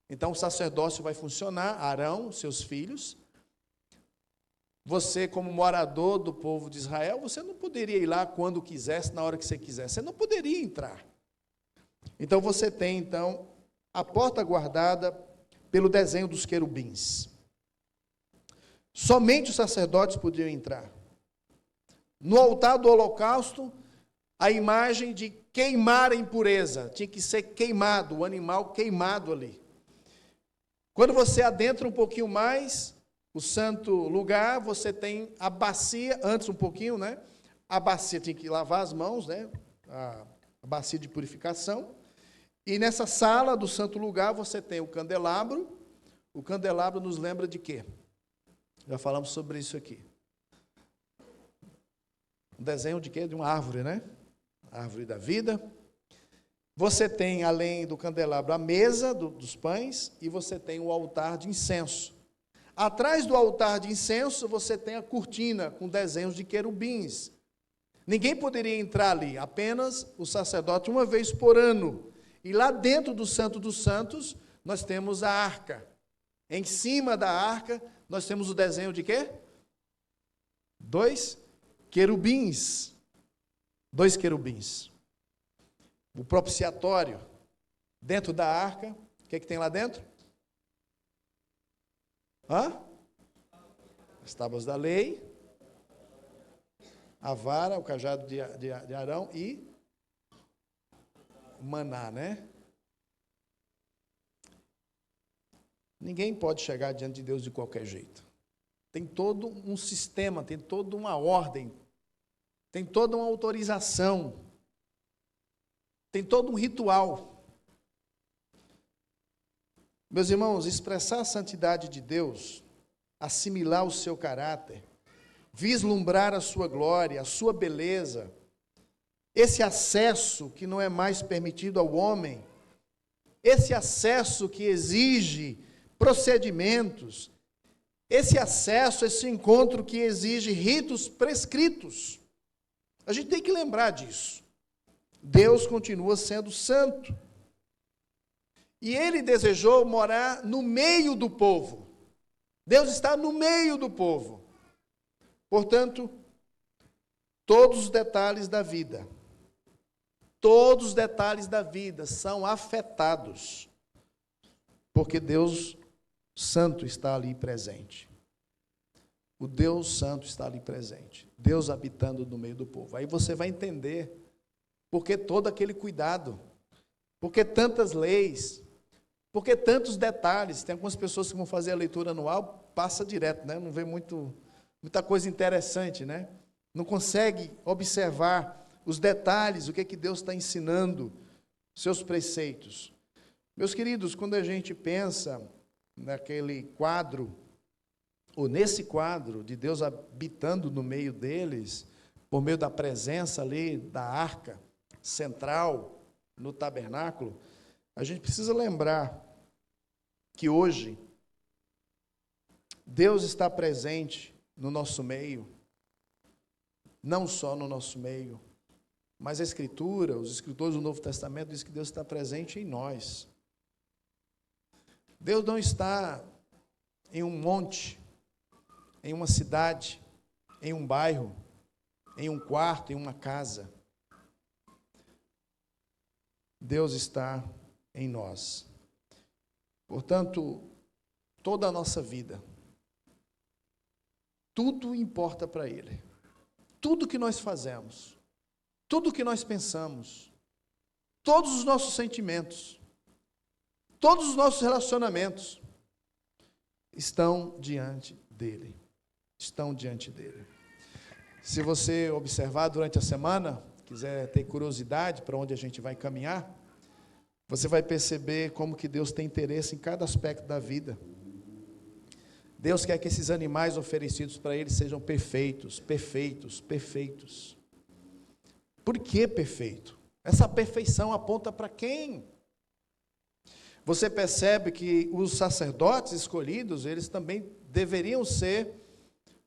Então o sacerdócio vai funcionar, Arão, seus filhos. Você, como morador do povo de Israel, você não poderia ir lá quando quisesse, na hora que você quisesse. Você não poderia entrar. Então você tem, então, a porta guardada pelo desenho dos querubins. Somente os sacerdotes podiam entrar. No altar do holocausto, a imagem de queimar a impureza. Tinha que ser queimado, o animal queimado ali. Quando você adentra um pouquinho mais, o santo lugar, você tem a bacia, antes um pouquinho, né? A bacia tinha que lavar as mãos, né? A bacia de purificação. E nessa sala do santo lugar, você tem o candelabro. O candelabro nos lembra de quê? Já falamos sobre isso aqui. Um desenho de quê? De uma árvore, né? A árvore da vida. Você tem, além do candelabro, a mesa dos pães, e você tem o altar de incenso. Atrás do altar de incenso, você tem a cortina com desenhos de querubins. Ninguém poderia entrar ali, apenas o sacerdote uma vez por ano. E lá dentro do Santo dos Santos, nós temos a arca. Em cima da arca, nós temos o desenho de quê? 2 querubins. 2 querubins. O propiciatório. Dentro da arca, o que tem lá dentro? As tábuas da lei, a vara, o cajado de Arão e o maná, né? Ninguém pode chegar diante de Deus de qualquer jeito. Tem todo um sistema, tem toda uma ordem, tem toda uma autorização, tem todo um ritual. Meus irmãos, expressar a santidade de Deus, assimilar o seu caráter, vislumbrar a sua glória, a sua beleza, esse acesso que não é mais permitido ao homem, esse acesso que exige procedimentos, esse acesso, esse encontro que exige ritos prescritos. A gente tem que lembrar disso. Deus continua sendo santo. E Ele desejou morar no meio do povo. Deus está no meio do povo. Portanto, todos os detalhes da vida são afetados, porque Deus Santo está ali presente. O Deus Santo está ali presente. Deus habitando no meio do povo. Aí você vai entender por que todo aquele cuidado, por que tantas leis, por que tantos detalhes. Tem algumas pessoas que vão fazer a leitura anual, passa direto, né? Não vê muita coisa interessante, né? Não consegue observar os detalhes, o que é que Deus está ensinando, seus preceitos. Meus queridos, quando a gente pensa naquele quadro, ou nesse quadro de Deus habitando no meio deles, por meio da presença ali da arca central no tabernáculo, a gente precisa lembrar que hoje Deus está presente no nosso meio, não só no nosso meio, mas a Escritura, os escritores do Novo Testamento dizem que Deus está presente em nós. Deus não está em um monte, em uma cidade, em um bairro, em um quarto, em uma casa. Deus está em nós. Portanto, toda a nossa vida, tudo importa para Ele. Tudo que nós fazemos, tudo que nós pensamos, todos os nossos sentimentos, todos os nossos relacionamentos estão diante dEle. Estão diante dEle. Se você observar durante a semana, quiser ter curiosidade para onde a gente vai caminhar, você vai perceber como que Deus tem interesse em cada aspecto da vida. Deus quer que esses animais oferecidos para Ele sejam perfeitos, perfeitos, perfeitos. Por que perfeito? Essa perfeição aponta para quem? Você percebe que os sacerdotes escolhidos, eles também deveriam ser,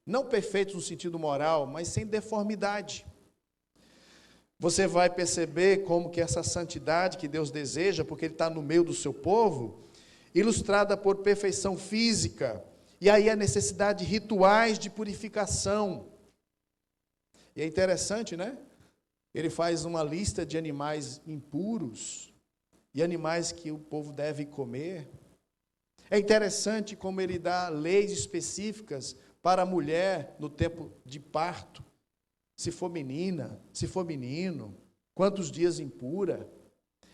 não perfeitos no sentido moral, mas sem deformidade. Você vai perceber como que essa santidade que Deus deseja, porque Ele está no meio do seu povo, ilustrada por perfeição física, e aí a necessidade de rituais de purificação. E é interessante, né? Ele faz uma lista de animais impuros e animais que o povo deve comer. É interessante como ele dá leis específicas para a mulher no tempo de parto. Se for menina, se for menino, quantos dias impura.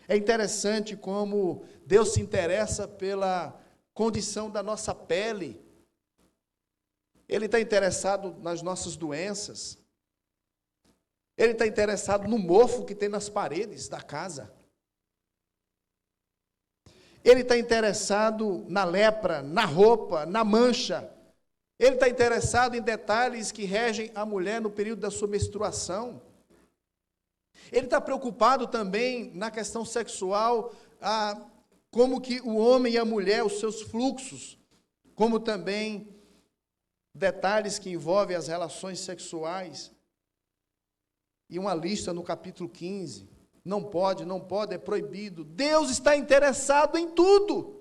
É interessante como Deus se interessa pela condição da nossa pele. Ele está interessado nas nossas doenças. Ele está interessado no mofo que tem nas paredes da casa. Ele está interessado na lepra, na roupa, na mancha. Ele está interessado em detalhes que regem a mulher no período da sua menstruação. Ele está preocupado também na questão sexual, como que o homem e a mulher, os seus fluxos, como também detalhes que envolvem as relações sexuais. E uma lista no capítulo 15, não pode, é proibido. Deus está interessado em tudo.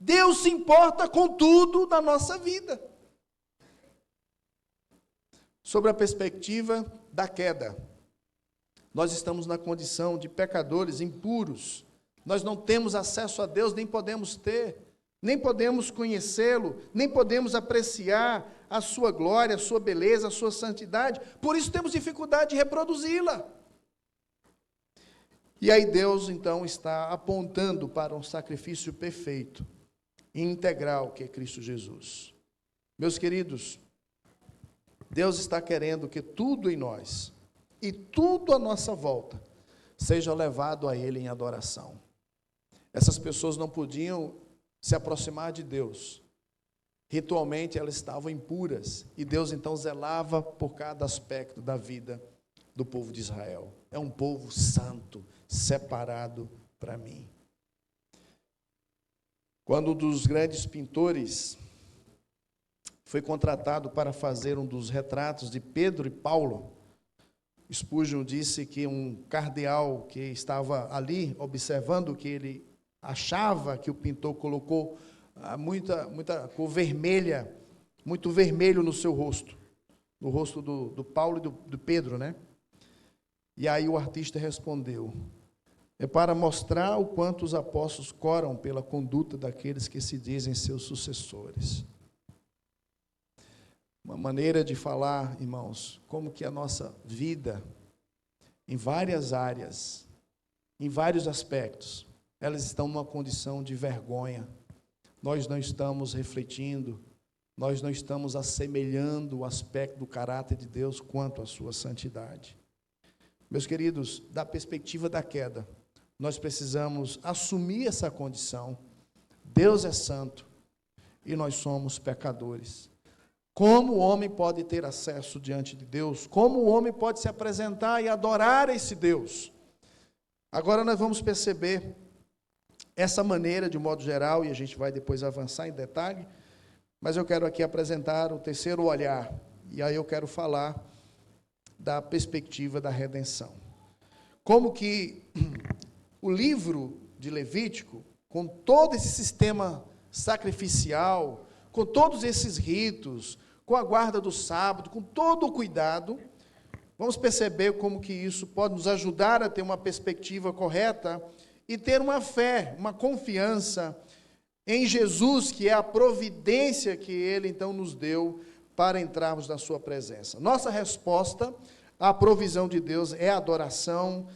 Deus se importa com tudo na nossa vida. Sobre a perspectiva da queda, nós estamos na condição de pecadores impuros. Nós não temos acesso a Deus, nem podemos ter, nem podemos conhecê-lo, nem podemos apreciar a sua glória, a sua beleza, a sua santidade. Por isso temos dificuldade de reproduzi-la. E aí Deus, então, está apontando para um sacrifício perfeito e integral, que é Cristo Jesus. Meus queridos, Deus está querendo que tudo em nós e tudo à nossa volta seja levado a Ele em adoração. Essas pessoas não podiam se aproximar de Deus. Ritualmente elas estavam impuras e Deus então zelava por cada aspecto da vida do povo de Israel. É um povo santo, separado para mim. Quando um dos grandes pintores foi contratado para fazer um dos retratos de Pedro e Paulo, Spurgeon disse que um cardeal que estava ali observando que ele achava que o pintor colocou muita cor vermelha, muito vermelho no seu rosto, no rosto do Paulo e do Pedro, né? E aí o artista respondeu: é para mostrar o quanto os apóstolos coram pela conduta daqueles que se dizem seus sucessores. Uma maneira de falar, irmãos, como que a nossa vida, em várias áreas, em vários aspectos, elas estão numa condição de vergonha. Nós não estamos refletindo, nós não estamos assemelhando o aspecto do caráter de Deus quanto à sua santidade. Meus queridos, da perspectiva da queda, nós precisamos assumir essa condição. Deus é santo e nós somos pecadores. Como o homem pode ter acesso diante de Deus? Como o homem pode se apresentar e adorar esse Deus? Agora nós vamos perceber essa maneira de modo geral, e a gente vai depois avançar em detalhe, mas eu quero aqui apresentar o terceiro olhar, e aí eu quero falar da perspectiva da redenção. Como que o livro de Levítico, com todo esse sistema sacrificial, com todos esses ritos, com a guarda do sábado, com todo o cuidado, vamos perceber como que isso pode nos ajudar a ter uma perspectiva correta e ter uma fé, uma confiança em Jesus, que é a providência que Ele então nos deu para entrarmos na sua presença. Nossa resposta à provisão de Deus é a adoração,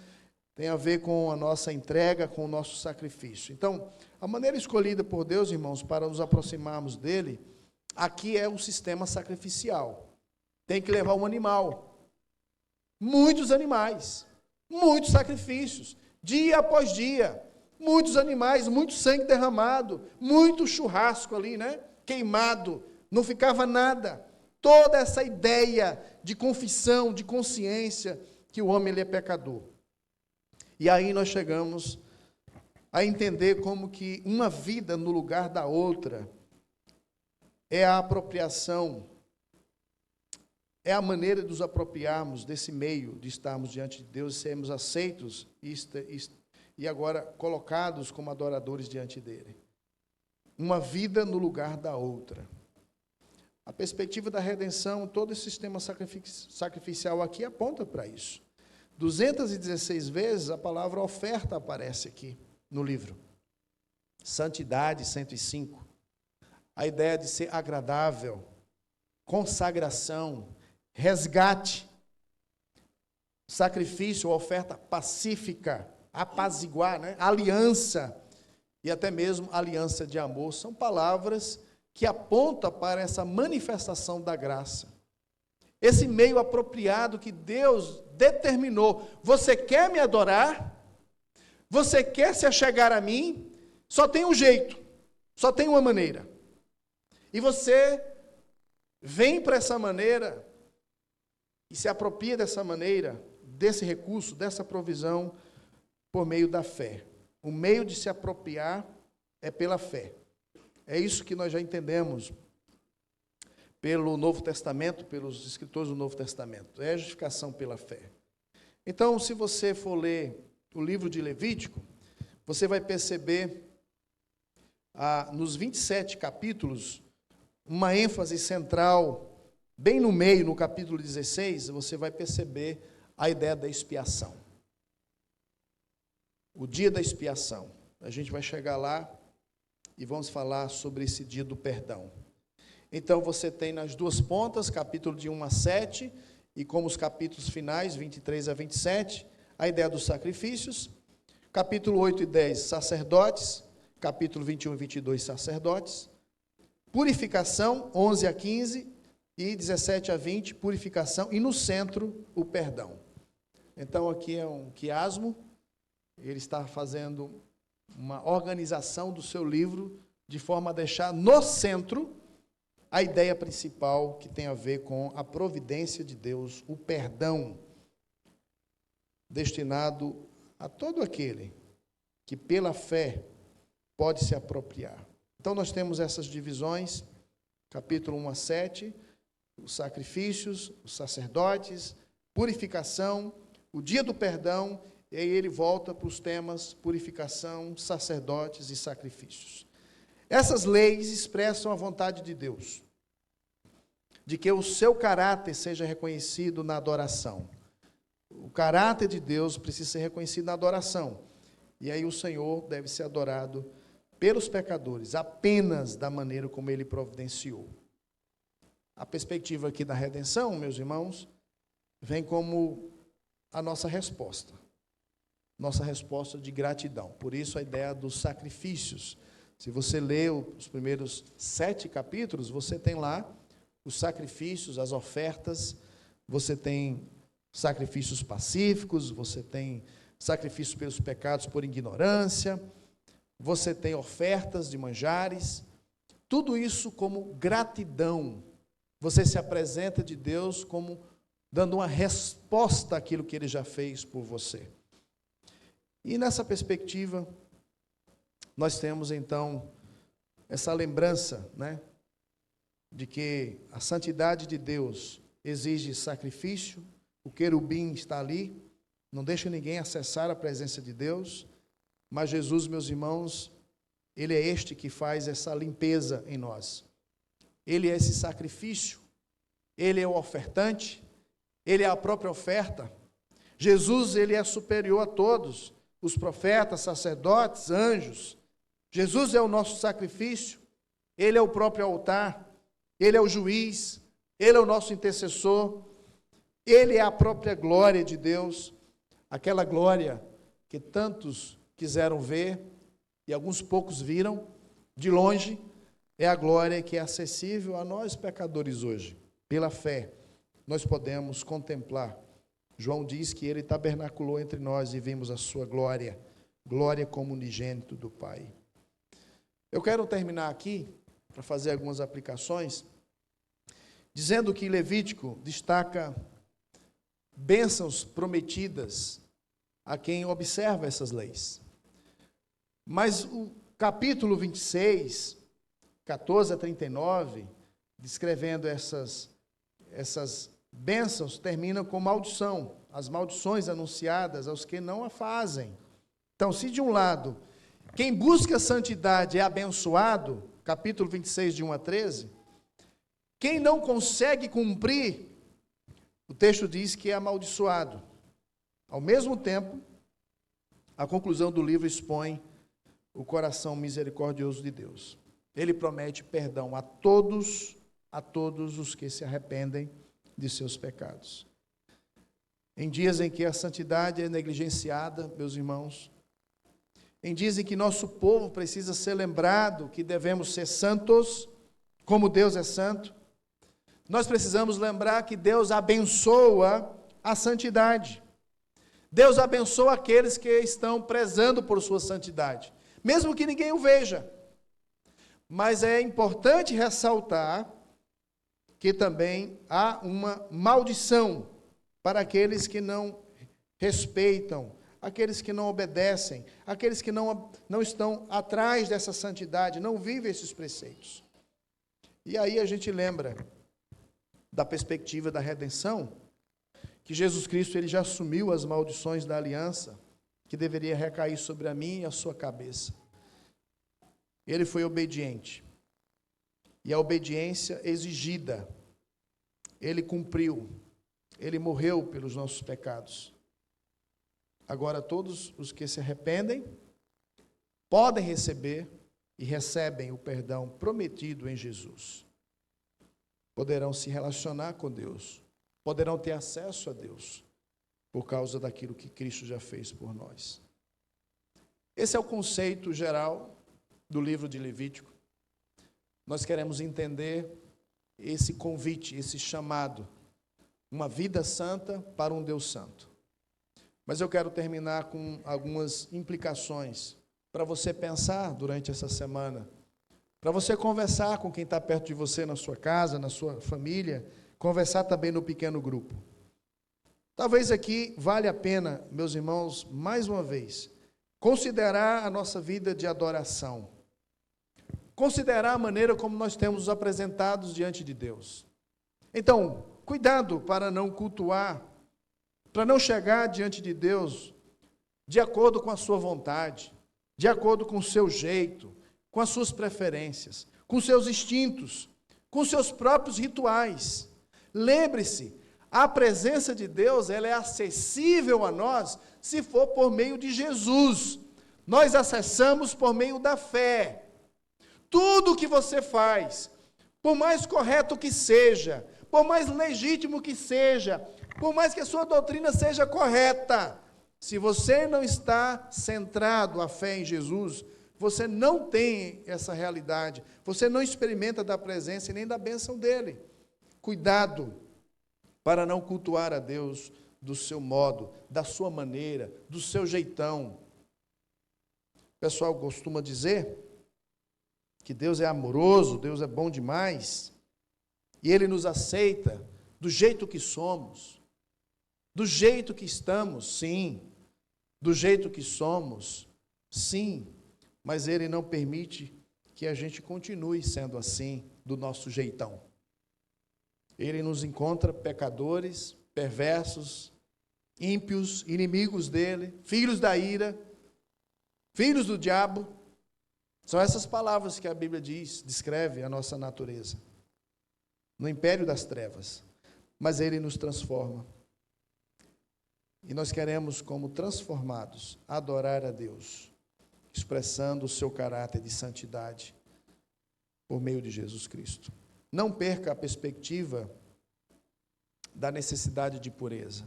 tem a ver com a nossa entrega, com o nosso sacrifício. Então, a maneira escolhida por Deus, irmãos, para nos aproximarmos dele, aqui é o sistema sacrificial. Tem que levar um animal. Muitos animais, muitos sacrifícios, dia após dia, muitos animais, muito sangue derramado, muito churrasco ali, né? Queimado, não ficava nada. Toda essa ideia de confissão, de consciência, que o homem ele é pecador. E aí nós chegamos a entender como que uma vida no lugar da outra é a apropriação, é a maneira de nos apropriarmos desse meio de estarmos diante de Deus, sermos aceitos e agora colocados como adoradores diante dele. Uma vida no lugar da outra. A perspectiva da redenção, todo esse sistema sacrificial aqui aponta para isso. 216 vezes a palavra oferta aparece aqui no livro. Santidade, 105. A ideia de ser agradável, consagração, resgate, sacrifício, oferta pacífica, apaziguar, né? Aliança, e até mesmo aliança de amor, são palavras que apontam para essa manifestação da graça. Esse meio apropriado que Deus determinou. Você quer me adorar? Você quer se achegar a mim? Só tem um jeito, só tem uma maneira. E você vem para essa maneira e se apropria dessa maneira, desse recurso, dessa provisão, por meio da fé. O meio de se apropriar é pela fé. É isso que nós já entendemos pelo Novo Testamento, pelos escritores do Novo Testamento. É a justificação pela fé. Então, se você for ler o livro de Levítico, você vai perceber, nos 27 capítulos, uma ênfase central, bem no meio, no capítulo 16, você vai perceber a ideia da expiação. O dia da expiação. A gente vai chegar lá e vamos falar sobre esse dia do perdão. Então, você tem nas duas pontas, capítulo de 1 a 7, e como os capítulos finais, 23 a 27, a ideia dos sacrifícios. Capítulo 8 e 10, sacerdotes. Capítulo 21 e 22, sacerdotes. Purificação, 11 a 15, e 17 a 20, purificação. E no centro, o perdão. Então, aqui é um quiasmo. Ele está fazendo uma organização do seu livro, de forma a deixar no centro a ideia principal que tem a ver com a providência de Deus, o perdão, destinado a todo aquele que pela fé pode se apropriar. Então nós temos essas divisões, capítulo 1 a 7, os sacrifícios, os sacerdotes, purificação, o dia do perdão, e aí ele volta para os temas purificação, sacerdotes e sacrifícios. Essas leis expressam a vontade de Deus, de que o seu caráter seja reconhecido na adoração. O caráter de Deus precisa ser reconhecido na adoração. E aí o Senhor deve ser adorado pelos pecadores, apenas da maneira como Ele providenciou. A perspectiva aqui da redenção, meus irmãos, vem como a nossa resposta de gratidão. Por isso a ideia dos sacrifícios. Se você lê os primeiros 7 capítulos, você tem lá os sacrifícios, as ofertas, você tem sacrifícios pacíficos, você tem sacrifícios pelos pecados por ignorância, você tem ofertas de manjares, tudo isso como gratidão. Você se apresenta de Deus como dando uma resposta àquilo que Ele já fez por você. E nessa perspectiva, nós temos então essa lembrança, de que a santidade de Deus exige sacrifício, o querubim está ali, não deixa ninguém acessar a presença de Deus, mas Jesus, meus irmãos, Ele é este que faz essa limpeza em nós. Ele é esse sacrifício, Ele é o ofertante, Ele é a própria oferta. Jesus, Ele é superior a todos, os profetas, sacerdotes, anjos. Jesus é o nosso sacrifício, Ele é o próprio altar, Ele é o juiz, Ele é o nosso intercessor, Ele é a própria glória de Deus, aquela glória que tantos quiseram ver, e alguns poucos viram, de longe, é a glória que é acessível a nós pecadores hoje. Pela fé, nós podemos contemplar. João diz que Ele tabernaculou entre nós e vimos a sua glória, glória como unigênito do Pai. Eu quero terminar aqui, para fazer algumas aplicações, dizendo que Levítico destaca bênçãos prometidas a quem observa essas leis. Mas o capítulo 26, 14 a 39, descrevendo essas bênçãos, termina com maldição, as maldições anunciadas aos que não a fazem. Então, se de um lado, quem busca a santidade é abençoado, capítulo 26, de 1 a 13, quem não consegue cumprir, o texto diz que é amaldiçoado. Ao mesmo tempo, a conclusão do livro expõe o coração misericordioso de Deus. Ele promete perdão a todos os que se arrependem de seus pecados. Em dias em que a santidade é negligenciada, meus irmãos, em dias em que nosso povo precisa ser lembrado que devemos ser santos, como Deus é santo, nós precisamos lembrar que Deus abençoa a santidade. Deus abençoa aqueles que estão prezando por sua santidade, mesmo que ninguém o veja. Mas é importante ressaltar que também há uma maldição para aqueles que não respeitam, aqueles que não obedecem, aqueles que não estão atrás dessa santidade, não vivem esses preceitos. E aí a gente lembra da perspectiva da redenção, que Jesus Cristo ele já assumiu as maldições da aliança, que deveria recair sobre a mim e a sua cabeça. Ele foi obediente. E a obediência exigida, ele cumpriu. Ele morreu pelos nossos pecados. Agora todos os que se arrependem podem receber e recebem o perdão prometido em Jesus. Poderão se relacionar com Deus, poderão ter acesso a Deus, por causa daquilo que Cristo já fez por nós. Esse é o conceito geral do livro de Levítico. Nós queremos entender esse convite, esse chamado, uma vida santa para um Deus santo. Mas eu quero terminar com algumas implicações para você pensar durante essa semana, para você conversar com quem está perto de você na sua casa, na sua família, conversar também no pequeno grupo. Talvez aqui vale a pena, meus irmãos, mais uma vez, considerar a nossa vida de adoração. Considerar a maneira como nós temos nos apresentados diante de Deus. Então, cuidado para não cultuar, para não chegar diante de Deus de acordo com a sua vontade, de acordo com o seu jeito, com as suas preferências, com seus instintos, com seus próprios rituais. Lembre-se, a presença de Deus, ela é acessível a nós se for por meio de Jesus. Nós acessamos por meio da fé. Tudo o que você faz, por mais correto que seja, por mais legítimo que seja, por mais que a sua doutrina seja correta, se você não está centrado a fé em Jesus, você não tem essa realidade, você não experimenta da presença e nem da bênção dele. Cuidado para não cultuar a Deus do seu modo, da sua maneira, do seu jeitão. O pessoal costuma dizer que Deus é amoroso, Deus é bom demais, e Ele nos aceita do jeito que somos, do jeito que estamos, sim, do jeito que somos, sim, mas Ele não permite que a gente continue sendo assim, do nosso jeitão. Ele nos encontra pecadores, perversos, ímpios, inimigos dele, filhos da ira, filhos do diabo. São essas palavras que a Bíblia diz, descreve a nossa natureza, no império das trevas. Mas Ele nos transforma. E nós queremos, como transformados, adorar a Deus, expressando o seu caráter de santidade por meio de Jesus Cristo. Não perca a perspectiva da necessidade de pureza.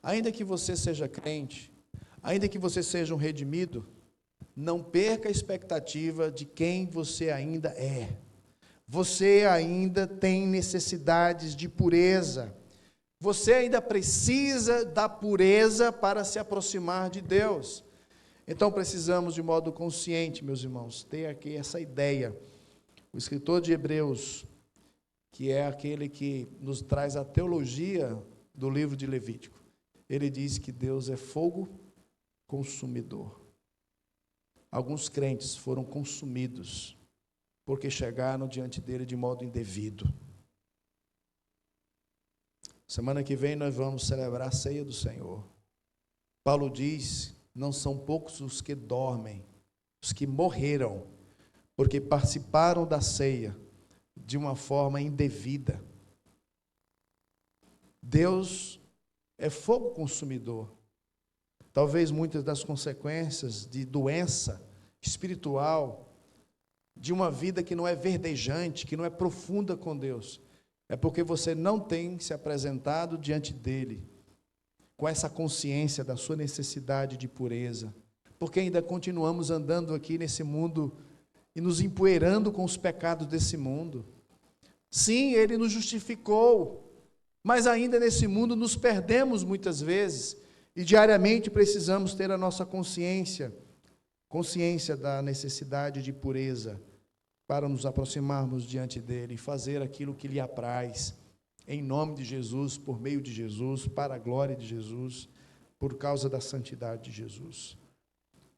Ainda que você seja crente, ainda que você seja um redimido, não perca a expectativa de quem você ainda é. Você ainda tem necessidades de pureza. Você ainda precisa da pureza para se aproximar de Deus. Então precisamos, de modo consciente, meus irmãos, ter aqui essa ideia. O escritor de Hebreus, que é aquele que nos traz a teologia do livro de Levítico, ele diz que Deus é fogo consumidor. Alguns crentes foram consumidos porque chegaram diante dele de modo indevido. Semana que vem nós vamos celebrar a ceia do Senhor. Paulo diz, não são poucos os que dormem, os que morreram, porque participaram da ceia de uma forma indevida. Deus é fogo consumidor. Talvez muitas das consequências de doença espiritual, de uma vida que não é verdejante, que não é profunda com Deus, é porque você não tem se apresentado diante dele com essa consciência da sua necessidade de pureza, porque ainda continuamos andando aqui nesse mundo e nos empoeirando com os pecados desse mundo. Sim, Ele nos justificou, mas ainda nesse mundo nos perdemos muitas vezes, e diariamente precisamos ter a nossa consciência da necessidade de pureza, para nos aproximarmos diante dEle e fazer aquilo que lhe apraz, em nome de Jesus, por meio de Jesus, para a glória de Jesus, por causa da santidade de Jesus.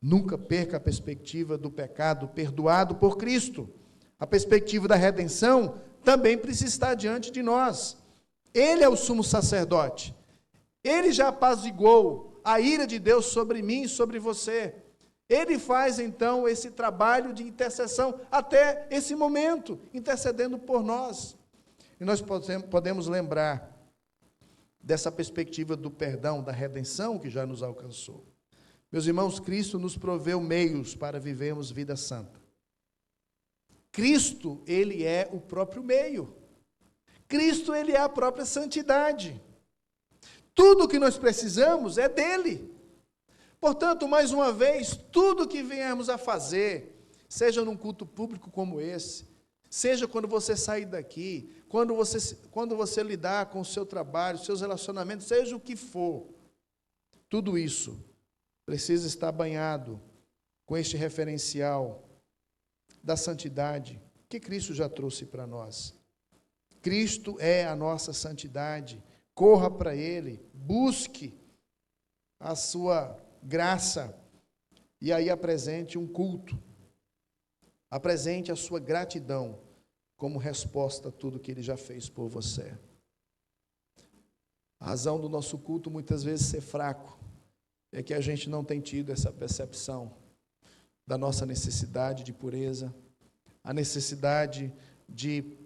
Nunca perca a perspectiva do pecado perdoado por Cristo. A perspectiva da redenção também precisa estar diante de nós. Ele é o sumo sacerdote. Ele já apaziguou a ira de Deus sobre mim e sobre você. Ele faz, então, esse trabalho de intercessão até esse momento, intercedendo por nós. E nós podemos lembrar dessa perspectiva do perdão, da redenção que já nos alcançou. Meus irmãos, Cristo nos proveu meios para vivermos vida santa. Cristo, Ele é o próprio meio. Cristo, Ele é a própria santidade. Tudo o que nós precisamos é dEle. Portanto, mais uma vez, tudo que viemos a fazer, seja num culto público como esse, seja quando você sair daqui, quando você lidar com o seu trabalho, seus relacionamentos, seja o que for, tudo isso precisa estar banhado com este referencial da santidade que Cristo já trouxe para nós. Cristo é a nossa santidade. Corra para Ele, busque a sua graça e aí apresente um culto. Apresente a sua gratidão como resposta a tudo que Ele já fez por você. A razão do nosso culto muitas vezes ser fraco é que a gente não tem tido essa percepção da nossa necessidade de pureza, a necessidade de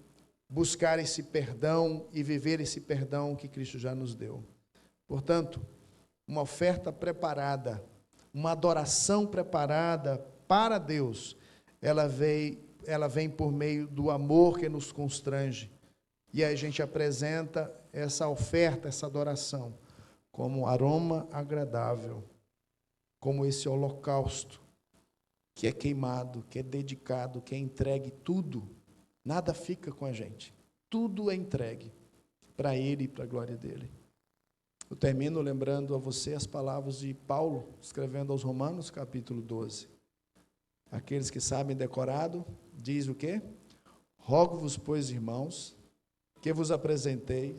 buscar esse perdão e viver esse perdão que Cristo já nos deu. Portanto, uma oferta preparada, uma adoração preparada para Deus, ela vem por meio do amor que nos constrange. E aí a gente apresenta essa oferta, essa adoração, como aroma agradável, como esse holocausto, que é queimado, que é dedicado, que é entregue, tudo, nada fica com a gente, tudo é entregue para Ele e para a glória dEle. Eu termino lembrando a você as palavras de Paulo, escrevendo aos Romanos, capítulo 12. Aqueles que sabem decorado, diz o quê? Rogo-vos, pois, irmãos, que vos apresentei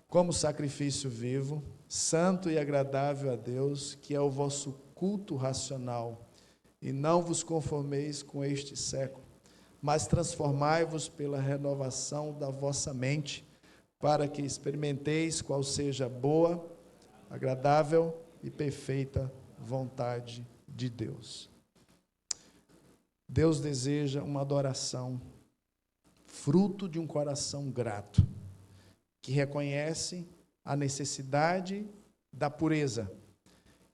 como sacrifício vivo, santo e agradável a Deus, que é o vosso culto racional, e não vos conformeis com este século, mas transformai-vos pela renovação da vossa mente, para que experimenteis qual seja a boa, agradável e perfeita vontade de Deus. Deus deseja uma adoração, fruto de um coração grato, que reconhece a necessidade da pureza,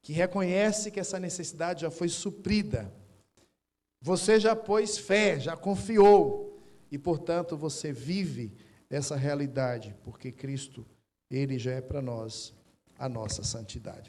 que reconhece que essa necessidade já foi suprida. Você já pôs fé, já confiou, e, portanto, você vive essa realidade, porque Cristo, Ele já é para nós a nossa santidade.